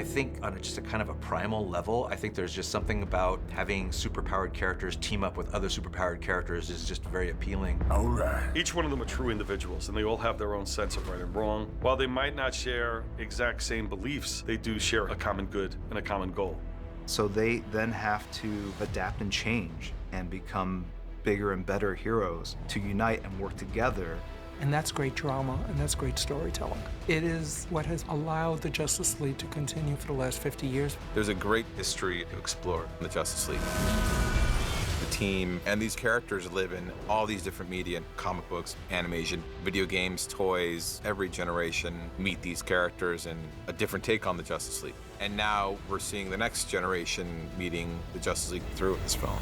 I think on just a kind of a primal level, I think there's just something about having superpowered characters team up with other superpowered characters is just very appealing. All right. Each one of them are true individuals, and they all have their own sense of right and wrong. While they might not share exact same beliefs, they do share a common good and a common goal. So they then have to adapt and change and become bigger and better heroes to unite and work together. And that's great drama, and that's great storytelling. It is what has allowed the Justice League to continue for the last 50 years. There's a great history to explore in the Justice League. The team and these characters live in all these different media, comic books, animation, video games, toys. Every generation meet these characters and a different take on the Justice League. And now we're seeing the next generation meeting the Justice League through this film.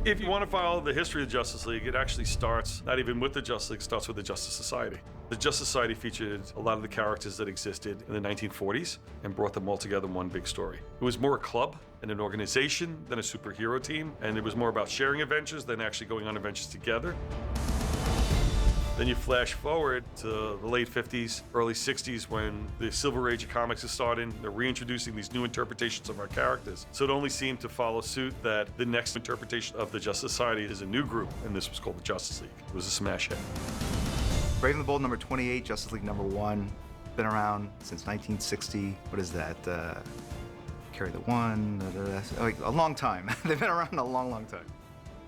If you want to follow the history of the Justice League, it actually starts not even with the Justice League, it starts with the Justice Society. The Justice Society featured a lot of the characters that existed in the 1940s and brought them all together in one big story. It was more a club and an organization than a superhero team, and it was more about sharing adventures than actually going on adventures together. Then you flash forward to the late 50s, early 60s when the Silver Age of comics is starting. They're reintroducing these new interpretations of our characters. So it only seemed to follow suit that the next interpretation of the Justice Society is a new group, and this was called the Justice League. It was a smash hit. Brave and the Bold number 28, Justice League number 1. Been around since 1960. What is that? Carry the One, like a long time. They've been around a long, long time.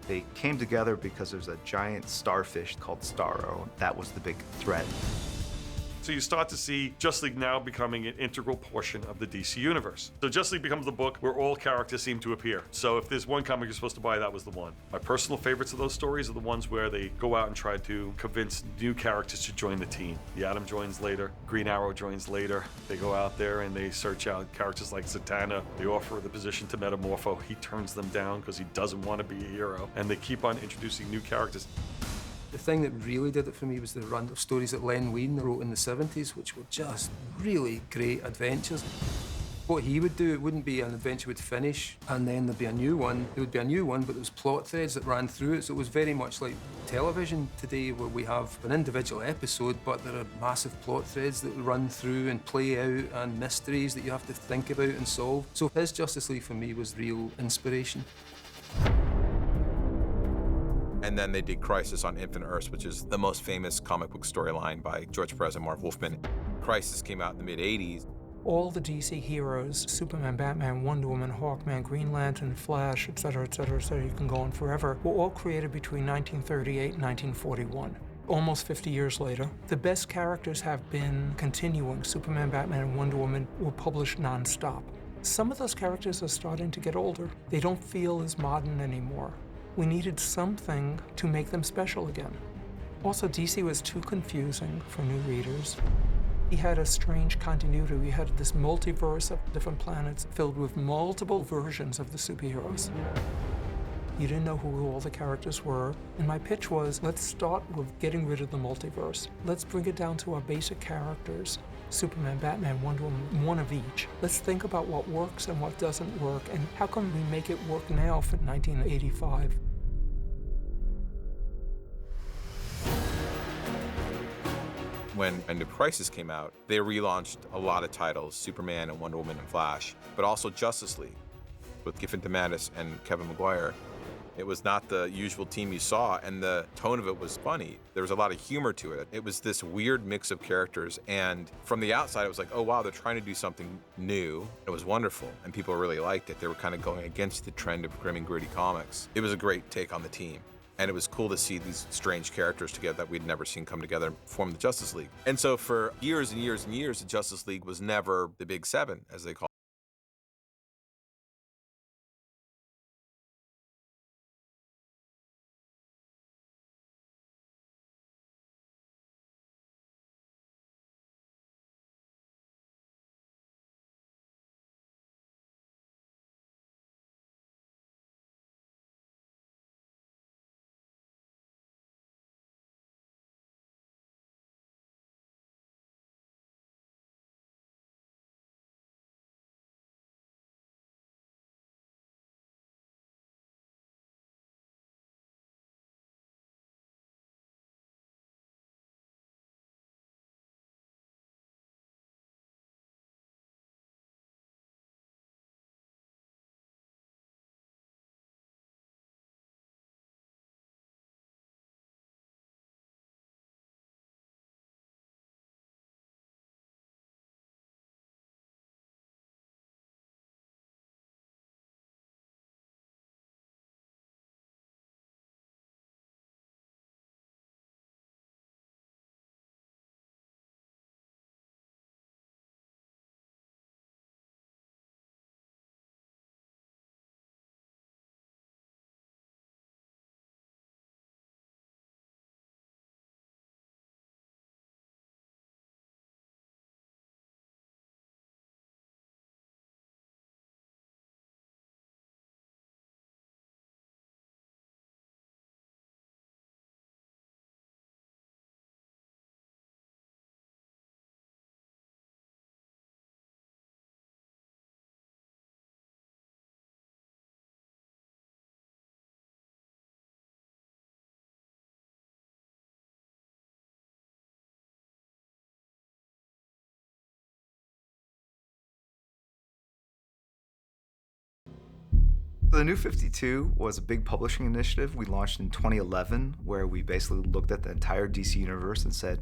They came together because there's a giant starfish called Starro. That was the big threat. So you start to see Justice League now becoming an integral portion of the DC universe. So Justice League becomes the book where all characters seem to appear. So if there's one comic you're supposed to buy, that was the one. My personal favorites of those stories are the ones where they go out and try to convince new characters to join the team. The Atom joins later, Green Arrow joins later. They go out there and they search out characters like Zatanna. They offer the position to Metamorpho. He turns them down because he doesn't want to be a hero. And they keep on introducing new characters. The thing that really did it for me was the run of stories that Len Wein wrote in the 70s, which were just really great adventures. What he would do, it wouldn't be an adventure would finish and then there'd be a new one. There would be a new one, but there was plot threads that ran through it, so it was very much like television today, where we have an individual episode, but there are massive plot threads that run through and play out, and mysteries that you have to think about and solve. So his Justice League for me was real inspiration. And then they did Crisis on Infinite Earths, which is the most famous comic book storyline by George Perez and Mark Wolfman. Crisis came out in the mid-'80s. All the DC heroes, Superman, Batman, Wonder Woman, Hawkman, Green Lantern, Flash, etc., etc., etc., you can go on forever, were all created between 1938 and 1941. Almost 50 years later, the best characters have been continuing. Superman, Batman, and Wonder Woman were published non-stop. Some of those characters are starting to get older. They don't feel as modern anymore. We needed something to make them special again. Also, DC was too confusing for new readers. He had a strange continuity. We had this multiverse of different planets filled with multiple versions of the superheroes. You didn't know who all the characters were. And my pitch was, let's start with getting rid of the multiverse. Let's bring it down to our basic characters. Superman, Batman, Wonder Woman, one of each. Let's think about what works and what doesn't work, and how can we make it work now for 1985? When End of Crisis came out, they relaunched a lot of titles, Superman and Wonder Woman and Flash, but also Justice League with Giffen DeMatteis and Kevin Maguire. It was not the usual team you saw, and the tone of it was funny. There was a lot of humor to it. It was this weird mix of characters, and from the outside, it was like, oh wow, they're trying to do something new. It was wonderful, and people really liked it. They were kind of going against the trend of grim and gritty comics. It was a great take on the team, and it was cool to see these strange characters together that we'd never seen come together and form the Justice League. And so for years and years and years, the Justice League was never the Big Seven, as they call it. The New 52 was a big publishing initiative we launched in 2011, where we basically looked at the entire DC universe and said,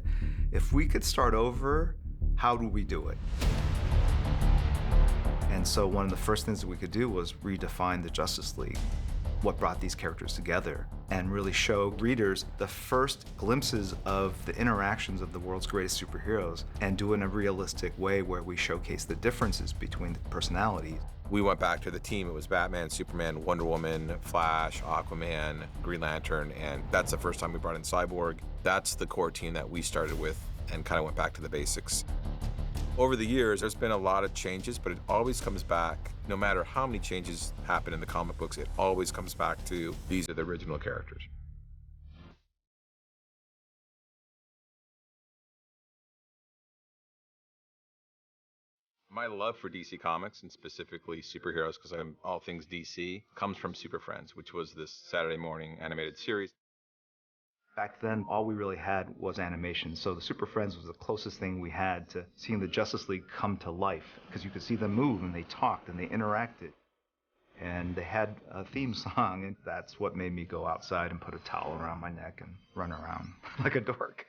if we could start over, how do we do it? And so one of the first things that we could do was redefine the Justice League, what brought these characters together, and really show readers the first glimpses of the interactions of the world's greatest superheroes, and do it in a realistic way where we showcase the differences between the personalities. We went back to the team. It was Batman, Superman, Wonder Woman, Flash, Aquaman, Green Lantern, and that's the first time we brought in Cyborg. That's the core team that we started with and kind of went back to the basics. Over the years, there's been a lot of changes, but it always comes back, no matter how many changes happen in the comic books, it always comes back to these are the original characters. My love for DC Comics, and specifically superheroes, because I'm all things DC, comes from Super Friends, which was this Saturday morning animated series. Back then, all we really had was animation, so the Super Friends was the closest thing we had to seeing the Justice League come to life, because you could see them move, and they talked, and they interacted. And they had a theme song, and that's what made me go outside and put a towel around my neck and run around like a dork.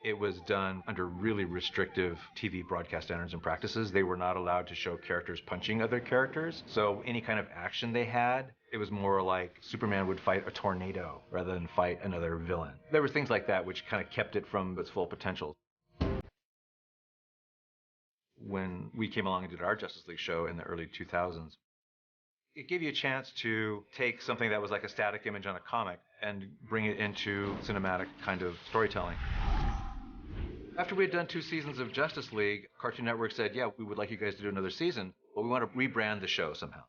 It was done under really restrictive TV broadcast standards and practices. They were not allowed to show characters punching other characters. So any kind of action they had, it was more like Superman would fight a tornado rather than fight another villain. There were things like that which kind of kept it from its full potential. When we came along and did our Justice League show in the early 2000s, it gave you a chance to take something that was like a static image on a comic and bring it into cinematic kind of storytelling. After we had done 2 seasons of Justice League, Cartoon Network said, yeah, we would like you guys to do another season, but we want to rebrand the show somehow.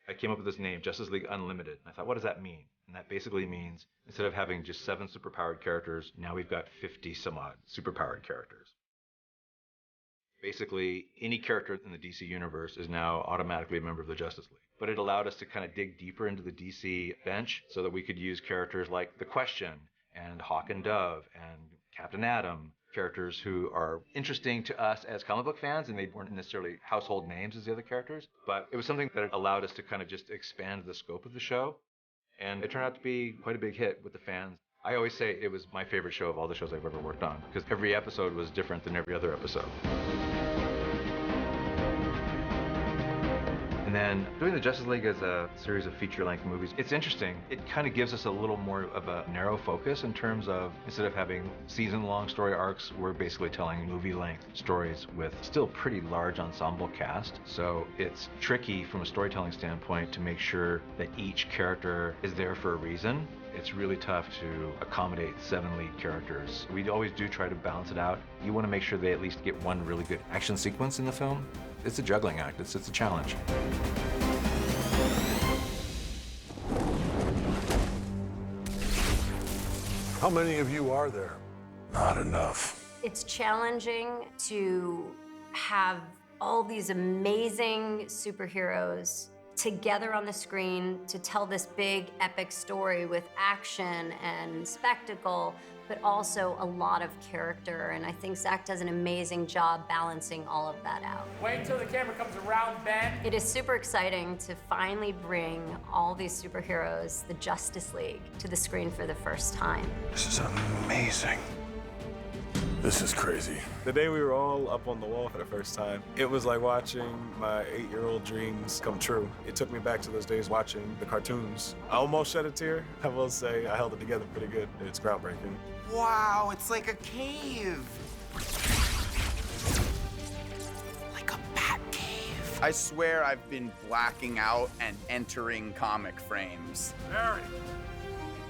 I came up with this name, Justice League Unlimited. And I thought, what does that mean? And that basically means instead of having just 7 superpowered characters, now we've got 50 some odd superpowered characters. Basically, any character in the DC universe is now automatically a member of the Justice League. But it allowed us to kind of dig deeper into the DC bench so that we could use characters like The Question, and Hawk and Dove, and Captain Atom, characters who are interesting to us as comic book fans, and they weren't necessarily household names as the other characters, but it was something that allowed us to kind of just expand the scope of the show, and it turned out to be quite a big hit with the fans. I always say it was my favorite show of all the shows I've ever worked on, because every episode was different than every other episode. And then doing the Justice League as a series of feature-length movies, it's interesting. It kind of gives us a little more of a narrow focus in terms of, instead of having season-long story arcs, we're basically telling movie-length stories with still pretty large ensemble cast. So it's tricky from a storytelling standpoint to make sure that each character is there for a reason. It's really tough to accommodate 7 lead characters. We always do try to balance it out. You want to make sure they at least get one really good action sequence in the film. It's a juggling act. It's a challenge. How many of you are there? Not enough. It's challenging to have all these amazing superheroes together on the screen to tell this big epic story with action and spectacle, but also a lot of character. And I think Zack does an amazing job balancing all of that out. Wait until the camera comes around, Ben. It is super exciting to finally bring all these superheroes, the Justice League, to the screen for the first time. This is amazing. This is crazy. The day we were all up on the wall for the first time, it was like watching my 8-year-old dreams come true. It took me back to those days watching the cartoons. I almost shed a tear. I will say I held it together pretty good. It's groundbreaking. Wow, it's like a cave. Like a bat cave. I swear I've been blacking out and entering comic frames. Mary.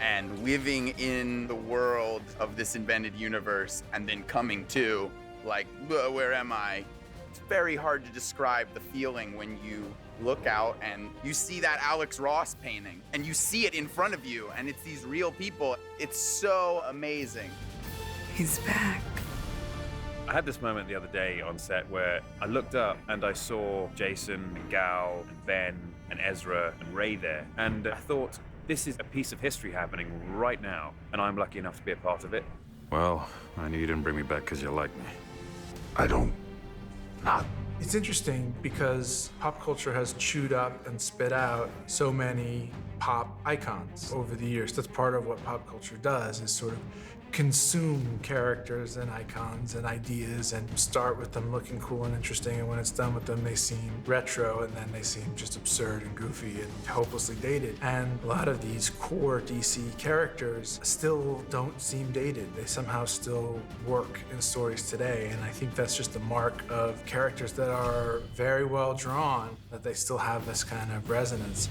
And living in the world of this invented universe and then coming to, like, where am I? It's very hard to describe the feeling when you look out and you see that Alex Ross painting and you see it in front of you and it's these real people. It's so amazing. He's back. I had this moment the other day on set where I looked up and I saw Jason and Gal and Ben and Ezra and Ray there, and I thought, this is a piece of history happening right now, and I'm lucky enough to be a part of it. Well, I knew you didn't bring me back because you like me. I don't not It's interesting because pop culture has chewed up and spit out so many pop icons over the years. That's part of what pop culture does, is sort of consume characters and icons and ideas and start with them looking cool and interesting, and when it's done with them, they seem retro, and then they seem just absurd and goofy and hopelessly dated. And a lot of these core DC characters still don't seem dated. They somehow still work in stories today, and I think that's just the mark of characters that are very well drawn, that they still have this kind of resonance.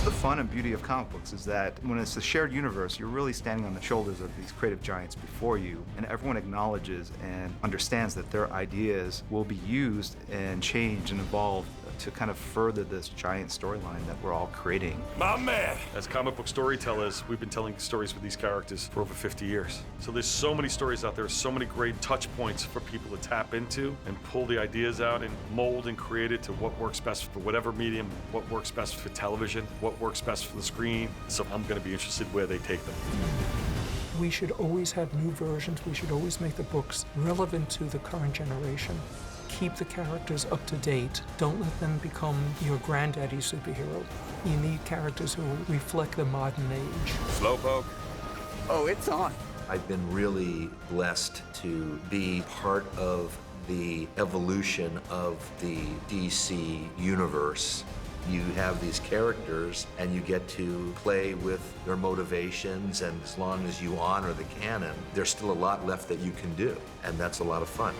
The fun and beauty of comic books is that when it's a shared universe, you're really standing on the shoulders of these creative giants before you, and everyone acknowledges and understands that their ideas will be used and changed and evolved to kind of further this giant storyline that we're all creating. My man! As comic book storytellers, we've been telling stories with these characters for over 50 years. So there's so many stories out there, so many great touch points for people to tap into and pull the ideas out and mold and create it to what works best for whatever medium, what works best for television, what works best for the screen. So I'm gonna be interested where they take them. We should always have new versions. We should always make the books relevant to the current generation. Keep the characters up to date. Don't let them become your granddaddy superhero. You need characters who reflect the modern age. Slowpoke. Oh, it's on. I've been really blessed to be part of the evolution of the DC universe. You have these characters and you get to play with their motivations, and as long as you honor the canon, there's still a lot left that you can do, and that's a lot of fun.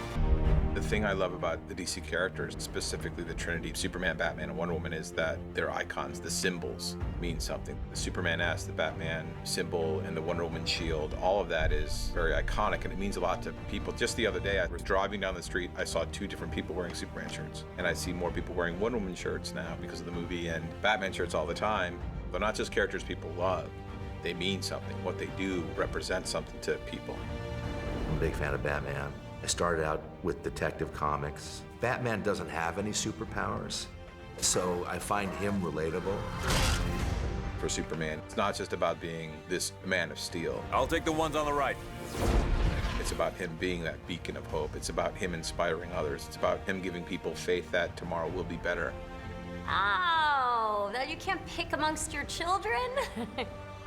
The thing I love about the DC characters, specifically the Trinity, Superman, Batman, and Wonder Woman, is that they're icons. The symbols mean something. The Superman S, the Batman symbol, and the Wonder Woman shield, all of that is very iconic, and it means a lot to people. Just the other day, I was driving down the street, I saw 2 different people wearing Superman shirts, and I see more people wearing Wonder Woman shirts now because of the movie, and Batman shirts all the time. They're not just characters people love, they mean something. What they do represents something to people. I'm a big fan of Batman. I started out with Detective Comics. Batman doesn't have any superpowers, so I find him relatable. For Superman, it's not just about being this man of steel. I'll take the ones on the right. It's about him being that beacon of hope. It's about him inspiring others. It's about him giving people faith that tomorrow will be better. Oh, that you can't pick amongst your children?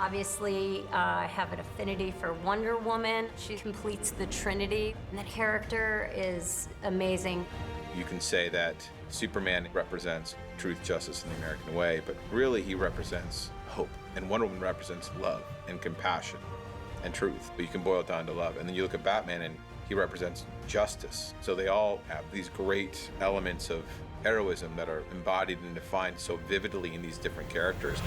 Obviously, I have an affinity for Wonder Woman. She completes the Trinity, and that character is amazing. You can say that Superman represents truth, justice, and the American way, but really he represents hope. And Wonder Woman represents love and compassion and truth. But you can boil it down to love. And then you look at Batman and he represents justice. So they all have these great elements of heroism that are embodied and defined so vividly in these different characters.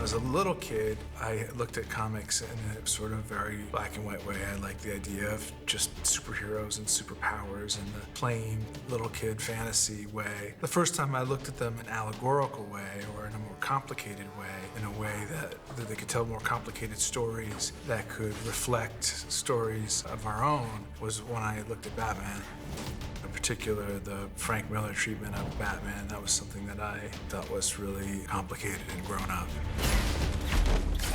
As a little kid, I looked at comics in a sort of very black and white way. I liked the idea of just superheroes and superpowers in the plain little kid fantasy way. The first time I looked at them in an allegorical way or in a more complicated way, in a way that they could tell more complicated stories that could reflect stories of our own, was when I looked at Batman. In particular, the Frank Miller treatment of Batman, that was something that I thought was really complicated and grown up.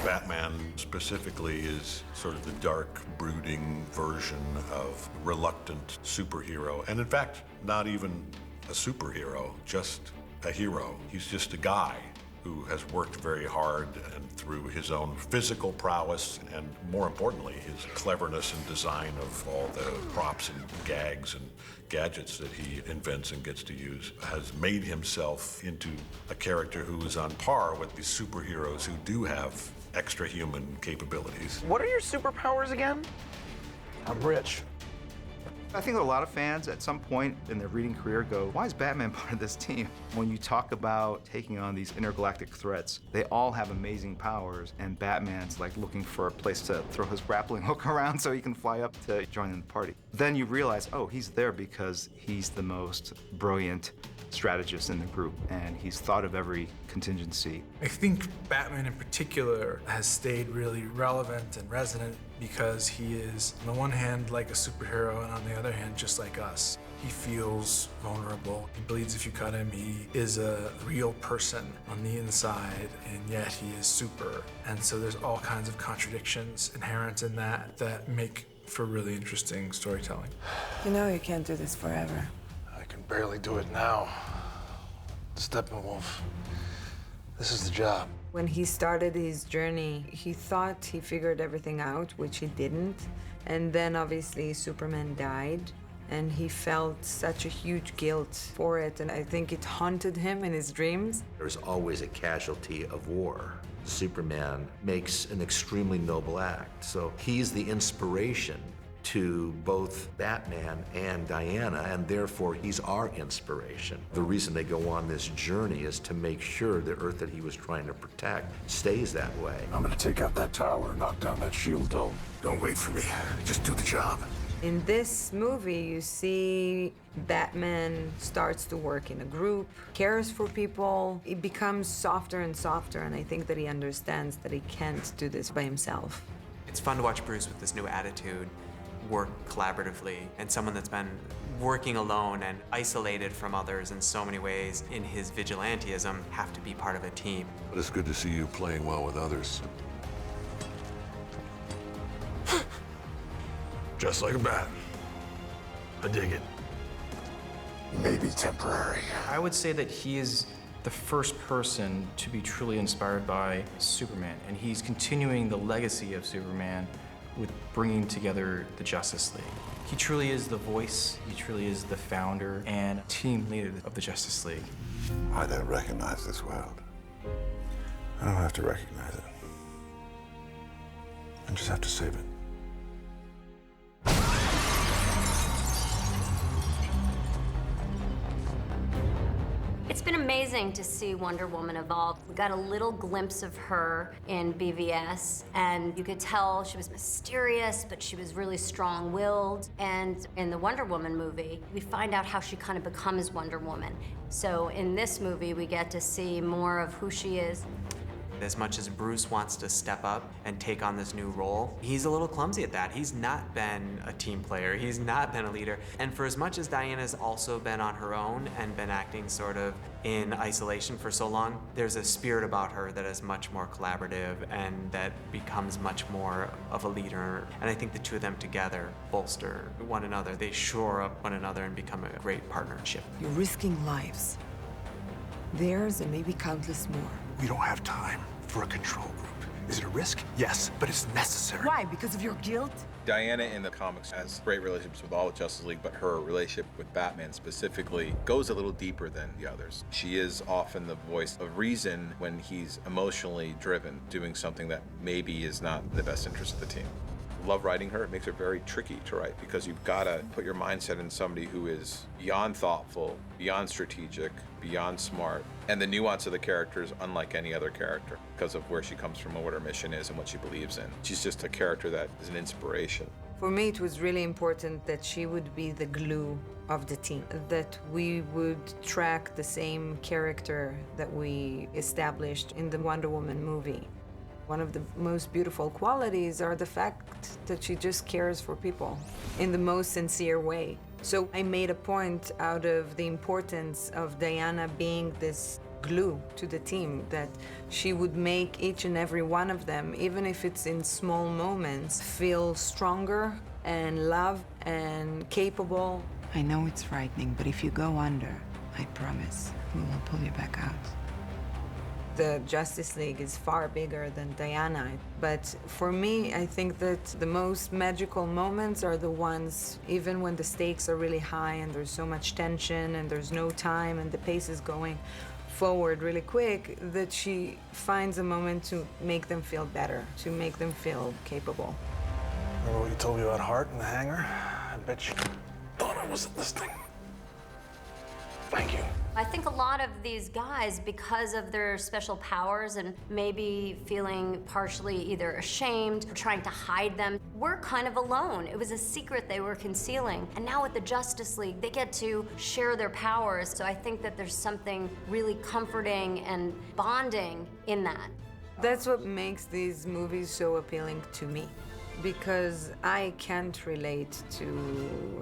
Batman specifically is sort of the dark, brooding version of reluctant superhero. And in fact, not even a superhero, just a hero. He's just a guy who has worked very hard, and through his own physical prowess and, more importantly, his cleverness and design of all the props and gags and gadgets that he invents and gets to use, has made himself into a character who is on par with the superheroes who do have extra human capabilities. What are your superpowers again? I'm rich. I think a lot of fans at some point in their reading career go, why is Batman part of this team? When you talk about taking on these intergalactic threats, they all have amazing powers, and Batman's like looking for a place to throw his grappling hook around so he can fly up to join in the party. Then you realize, oh, he's there because he's the most brilliant strategist in the group, and he's thought of every contingency. I think Batman in particular has stayed really relevant and resonant because he is, on the one hand, like a superhero, and on the other hand, just like us. He feels vulnerable. He bleeds if you cut him. He is a real person on the inside, and yet he is super. And so there's all kinds of contradictions inherent in that that make for really interesting storytelling. You know you can't do this forever. I can barely do it now. Steppenwolf, this is the job. When he started his journey, he thought he figured everything out, which he didn't. And then obviously Superman died. And he felt such a huge guilt for it, and I think it haunted him in his dreams. There's always a casualty of war. Superman makes an extremely noble act, so he's the inspiration to both Batman and Diana, and therefore he's our inspiration. The reason they go on this journey is to make sure the Earth that he was trying to protect stays that way. I'm gonna take out that tower, knock down that shield dome. Don't wait for me, just do the job. In this movie, you see Batman starts to work in a group, cares for people. He becomes softer and softer, and I think that he understands that he can't do this by himself. It's fun to watch Bruce with this new attitude, work collaboratively, and someone that's been working alone and isolated from others in so many ways in his vigilantism have to be part of a team. But it's good to see you playing well with others. Just like a bat. I dig it. Maybe temporary. I would say that he is the first person to be truly inspired by Superman, and he's continuing the legacy of Superman with bringing together the Justice League. He truly is the voice, he truly is the founder and team leader of the Justice League. I don't recognize this world. I don't have to recognize it. I just have to save it. It's been amazing to see Wonder Woman evolve. We got a little glimpse of her in BVS, and you could tell she was mysterious, but she was really strong-willed. And in the Wonder Woman movie, we find out how she kind of becomes Wonder Woman. So in this movie, we get to see more of who she is. As much as Bruce wants to step up and take on this new role, he's a little clumsy at that. He's not been a team player. He's not been a leader. And for as much as Diana's also been on her own and been acting sort of in isolation for so long, there's a spirit about her that is much more collaborative and that becomes much more of a leader. And I think the two of them together bolster one another. They shore up one another and become a great partnership. You're risking lives. Theirs and maybe countless more. We don't have time for a control group. Is it a risk? Yes, but it's necessary. Why? Because of your guilt? Diana in the comics has great relationships with all of Justice League, but her relationship with Batman specifically goes a little deeper than the others. She is often the voice of reason when he's emotionally driven, doing something that maybe is not in the best interest of the team. Love writing her. It makes her very tricky to write because you've got to put your mindset in somebody who is beyond thoughtful, beyond strategic, beyond smart, and the nuance of the character is unlike any other character because of where she comes from and what her mission is and what she believes in. She's just a character that is an inspiration. For me, it was really important that she would be the glue of the team, that we would track the same character that we established in the Wonder Woman movie. One of the most beautiful qualities are the fact that she just cares for people in the most sincere way. So I made a point out of the importance of Diana being this glue to the team, that she would make each and every one of them, even if it's in small moments, feel stronger and loved and capable. I know it's frightening, but if you go under, I promise we will pull you back out. The Justice League is far bigger than Diana, but for me, I think that the most magical moments are the ones, even when the stakes are really high and there's so much tension and there's no time and the pace is going forward really quick, that she finds a moment to make them feel better, to make them feel capable. Remember what you told me about Hart in the hangar? I bet you thought I wasn't listening. Thank you. I think a lot of these guys, because of their special powers and maybe feeling partially either ashamed or trying to hide them, were kind of alone. It was a secret they were concealing. And now with the Justice League, they get to share their powers. So I think that there's something really comforting and bonding in that. That's what makes these movies so appealing to me. because I can't relate to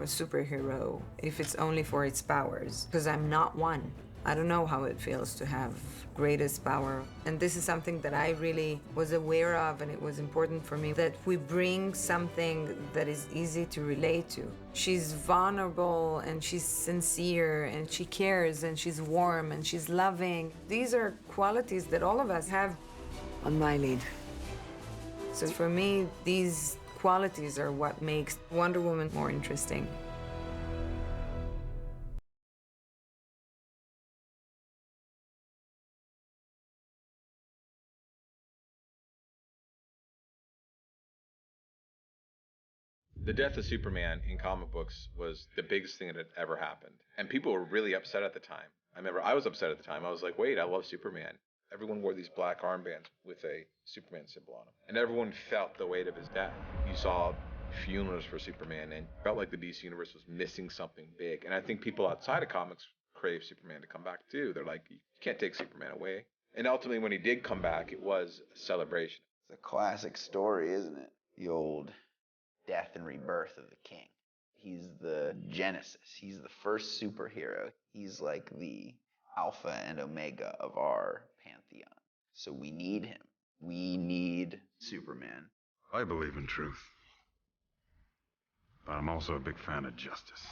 a superhero if it's only for its powers, because I'm not one. I don't know how it feels to have greatest power. And this is something that I really was aware of, and it was important for me that we bring something that is easy to relate to. She's vulnerable, and she's sincere, and she cares, and she's warm, and she's loving. These are qualities that all of us have on my lead. So for me, these qualities are what makes Wonder Woman more interesting. The death of Superman in comic books was the biggest thing that had ever happened. And people were really upset at the time. I remember I was upset at the time. I was like, wait, I love Superman. Everyone wore these black armbands with a Superman symbol on them. And everyone felt the weight of his death. You saw funerals for Superman and felt like the DC Universe was missing something big. And I think people outside of comics crave Superman to come back too. They're like, you can't take Superman away. And ultimately when he did come back, it was a celebration. It's a classic story, isn't it? The old death and rebirth of the king. He's the genesis. He's the first superhero. He's like the alpha and omega of our pantheon. So we need him. We need Superman. I believe in truth. But I'm also a big fan of justice.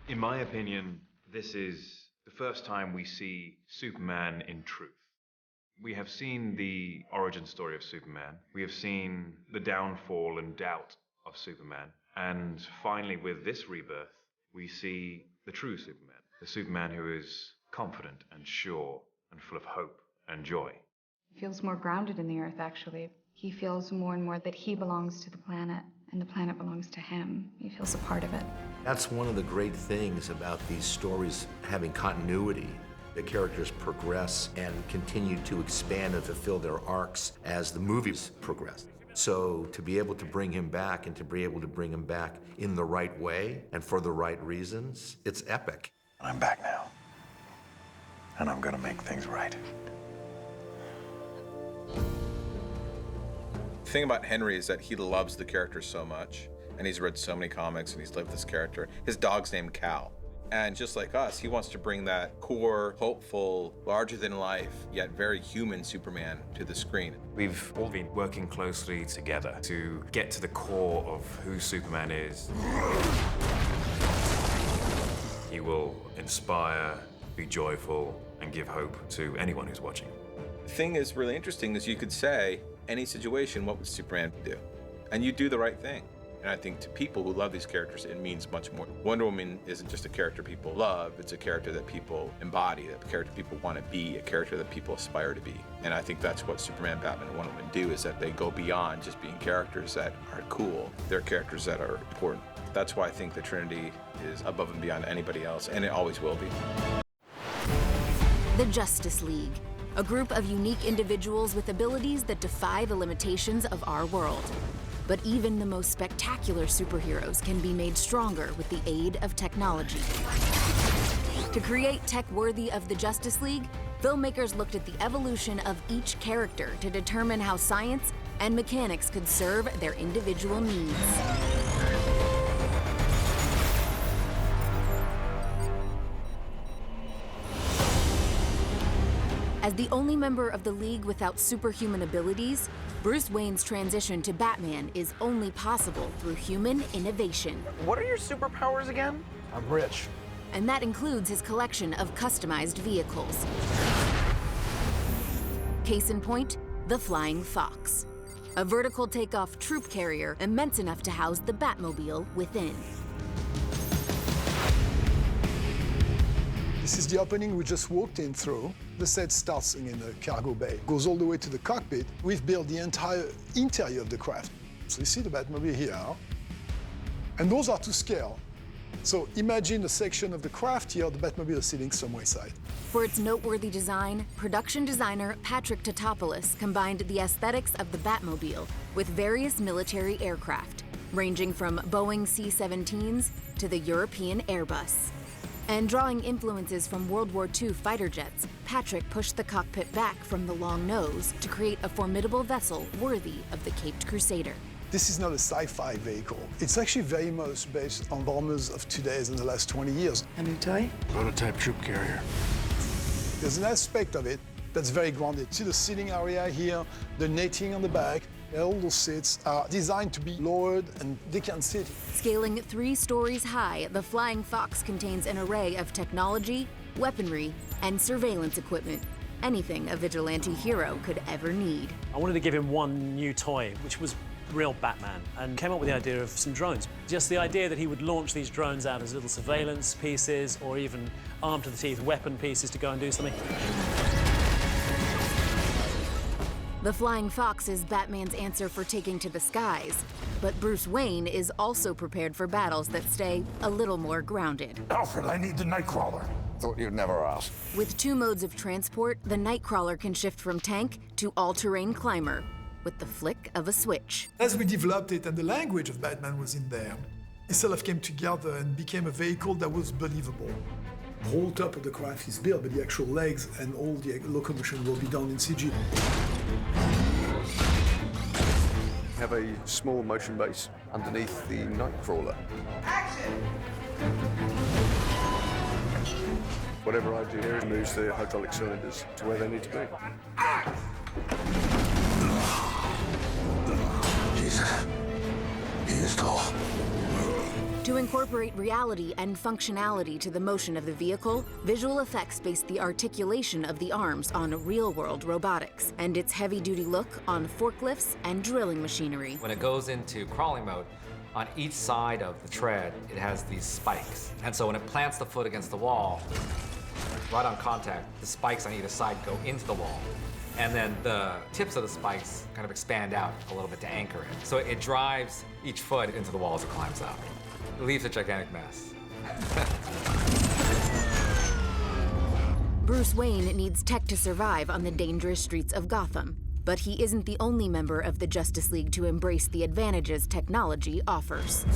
In my opinion, this is the first time we see Superman in truth. We have seen the origin story of Superman. We have seen the downfall and doubt of Superman. And finally, with this rebirth, we see the true Superman. The Superman who is confident and sure and full of hope and joy. He feels more grounded in the earth, actually. He feels more and more that he belongs to the planet, and the planet belongs to him. He feels a part of it. That's one of the great things about these stories having continuity. The characters progress and continue to expand and fulfill their arcs as the movies progress. So to be able to bring him back and to be able to bring him back in the right way and for the right reasons, it's epic. I'm back now, and I'm gonna make things right. The thing about Henry is that he loves the character so much, and he's read so many comics and he's lived this character. His dog's named Cal. And just like us, he wants to bring that core, hopeful, larger-than-life, yet very human Superman to the screen. We've all been working closely together to get to the core of who Superman is. He will inspire, be joyful, and give hope to anyone who's watching. The thing is really interesting is you could say, any situation, what would Superman do? And you do the right thing. And I think to people who love these characters, it means much more. Wonder Woman isn't just a character people love, it's a character that people embody, a character people want to be, a character that people aspire to be. And I think that's what Superman, Batman, and Wonder Woman do, is that they go beyond just being characters that are cool. They're characters that are important. That's why I think the Trinity is above and beyond anybody else, and it always will be. The Justice League, a group of unique individuals with abilities that defy the limitations of our world. But even the most spectacular superheroes can be made stronger with the aid of technology. To create tech worthy of the Justice League, filmmakers looked at the evolution of each character to determine how science and mechanics could serve their individual needs. As the only member of the League without superhuman abilities, Bruce Wayne's transition to Batman is only possible through human innovation. What are your superpowers again? I'm rich. And that includes his collection of customized vehicles. Case in point, the Flying Fox, a vertical takeoff troop carrier immense enough to house the Batmobile within. This is the opening we just walked in through. The set starts in the cargo bay, goes all the way to the cockpit. We've built the entire interior of the craft. So you see the Batmobile here, and those are to scale. So imagine a section of the craft here, the Batmobile is sitting some wayside. For its noteworthy design, production designer Patrick Tatopoulos combined the aesthetics of the Batmobile with various military aircraft, ranging from Boeing C-17s to the European Airbus. And drawing influences from World War II fighter jets, Patrick pushed the cockpit back from the long nose to create a formidable vessel worthy of the Caped Crusader. This is not a sci-fi vehicle. It's actually very much based on bombers of today's in the last 20 years. A new toy? Prototype troop carrier. There's an aspect of it that's very grounded. See the seating area here, the netting on the back. All those seats are designed to be lowered and they can sit. Scaling 3 stories high, the Flying Fox contains an array of technology, weaponry, and surveillance equipment. Anything a vigilante hero could ever need. I wanted to give him one new toy, which was real Batman, and came up with the idea of some drones. Just the idea that he would launch these drones out as little surveillance pieces or even armed to the teeth weapon pieces to go and do something. The Flying Fox is Batman's answer for taking to the skies, but Bruce Wayne is also prepared for battles that stay a little more grounded. Alfred, I need the Nightcrawler. Thought you'd never ask. With 2 modes of transport, the Nightcrawler can shift from tank to all-terrain climber with the flick of a switch. As we developed it and the language of Batman was in there, it sort of came together and became a vehicle that was believable. The whole top of the craft is built, but the actual legs and all the locomotion will be done in CG. We have a small motion base underneath the Nightcrawler. Action! Whatever I do here moves the hydraulic cylinders to where they need to be. Jesus, he is tall. To incorporate reality and functionality to the motion of the vehicle, visual effects based the articulation of the arms on real-world robotics, and its heavy-duty look on forklifts and drilling machinery. When it goes into crawling mode, on each side of the tread, it has these spikes. And so when it plants the foot against the wall, right on contact, the spikes on either side go into the wall. And then the tips of the spikes kind of expand out a little bit to anchor it. So it drives each foot into the wall as it climbs up. It leaves a gigantic mess. Bruce Wayne needs tech to survive on the dangerous streets of Gotham, but he isn't the only member of the Justice League to embrace the advantages technology offers.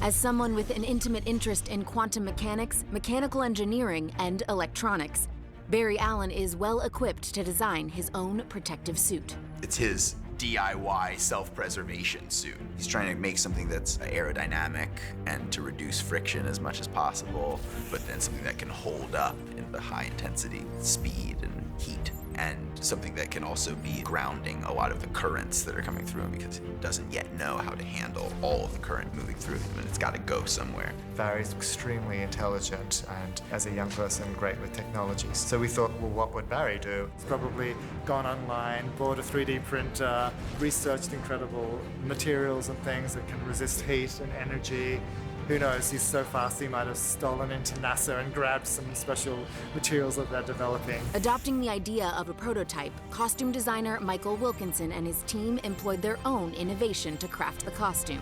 As someone with an intimate interest in quantum mechanics, mechanical engineering, and electronics, Barry Allen is well equipped to design his own protective suit. It's his DIY self-preservation suit. He's trying to make something that's aerodynamic and to reduce friction as much as possible, but then something that can hold up in the high intensity speed and heat, and something that can also be grounding a lot of the currents that are coming through him because he doesn't yet know how to handle all of the current moving through him, and it's got to go somewhere. Barry's extremely intelligent and, as a young person, great with technology. So we thought, well, what would Barry do? He's probably gone online, bought a 3D printer, researched incredible materials and things that can resist heat and energy. Who knows, he's so fast he might have stolen into NASA and grabbed some special materials that they're developing. Adopting the idea of a prototype, costume designer Michael Wilkinson and his team employed their own innovation to craft the costume.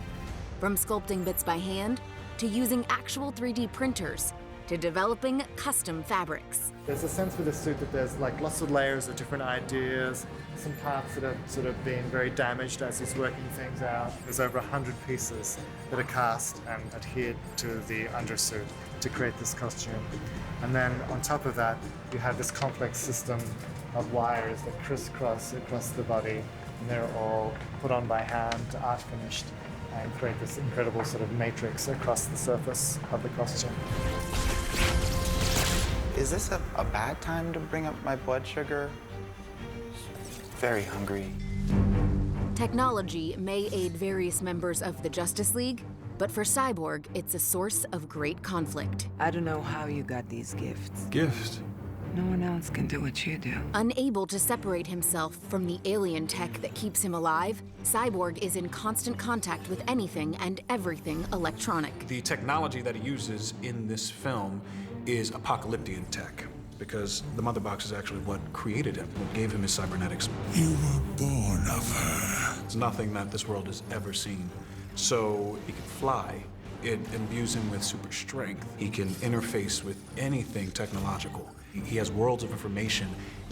From sculpting bits by hand, to using actual 3D printers, to developing custom fabrics. There's a sense with the suit that there's like lots of layers of different ideas, some parts that have sort of been very damaged as he's working things out. There's over 100 pieces that are cast and adhered to the undersuit to create this costume. And then on top of that, you have this complex system of wires that crisscross across the body, and they're all put on by hand, art finished, and create this incredible sort of matrix across the surface of the costume. Is this a bad time to bring up my blood sugar? Very hungry. Technology may aid various members of the Justice League, but for Cyborg, it's a source of great conflict. I don't know how you got these gifts. Gifts? No one else can do what you do. Unable to separate himself from the alien tech that keeps him alive, Cyborg is in constant contact with anything and everything electronic. The technology that he uses in this film is apocalyptic tech, because the mother box is actually what created him, what gave him his cybernetics. You were born of her. It's nothing that this world has ever seen. So he can fly. It imbues him with super strength. He can interface with anything technological. He has worlds of information,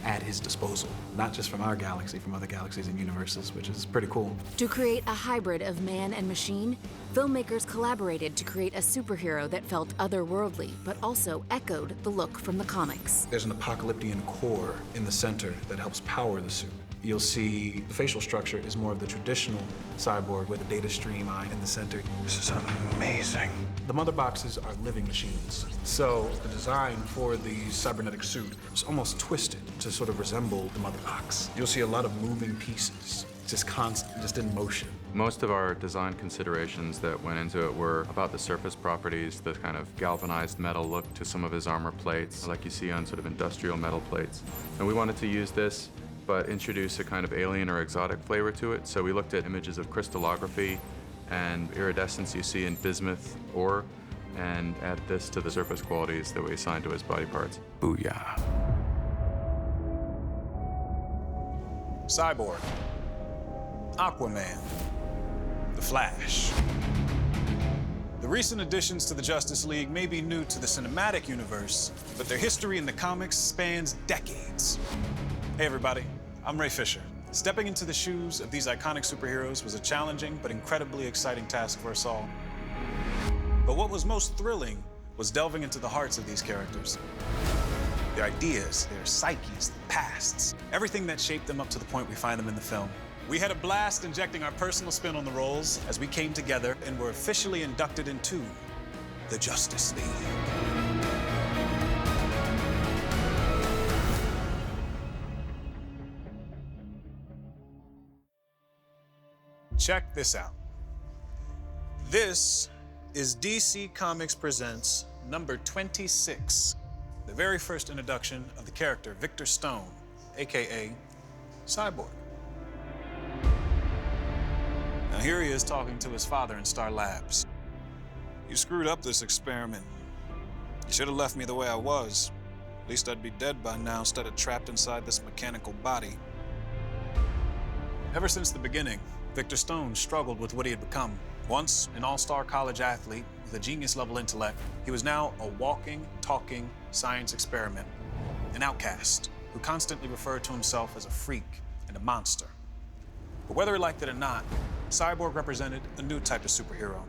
at his disposal, not just from our galaxy, from other galaxies and universes, which is pretty cool. To create a hybrid of man and machine, filmmakers collaborated to create a superhero that felt otherworldly, but also echoed the look from the comics. There's an apocalyptic core in the center that helps power the suit. You'll see the facial structure is more of the traditional cyborg with a data stream eye in the center. This is amazing. The mother boxes are living machines. So the design for the cybernetic suit is almost twisted to sort of resemble the mother box. You'll see a lot of moving pieces, just constant, just in motion. Most of our design considerations that went into it were about the surface properties, the kind of galvanized metal look to some of his armor plates, like you see on sort of industrial metal plates. And we wanted to use this but introduce a kind of alien or exotic flavor to it. So we looked at images of crystallography and iridescence you see in bismuth ore, and add this to the surface qualities that we assigned to his body parts. Booyah. Cyborg, Aquaman, The Flash. The recent additions to the Justice League may be new to the cinematic universe, but their history in the comics spans decades. Hey everybody, I'm Ray Fisher. Stepping into the shoes of these iconic superheroes was a challenging but incredibly exciting task for us all. But what was most thrilling was delving into the hearts of these characters. Their ideas, their psyches, their pasts, everything that shaped them up to the point we find them in the film. We had a blast injecting our personal spin on the roles as we came together and were officially inducted into the Justice League. Check this out. This is DC Comics Presents number 26, the very first introduction of the character Victor Stone, AKA Cyborg. Now here he is talking to his father in Star Labs. You screwed up this experiment. You should have left me the way I was. At least I'd be dead by now instead of trapped inside this mechanical body. Ever since the beginning, Victor Stone struggled with what he had become. Once an all-star college athlete with a genius-level intellect, he was now a walking, talking science experiment, an outcast who constantly referred to himself as a freak and a monster. But whether he liked it or not, Cyborg represented a new type of superhero,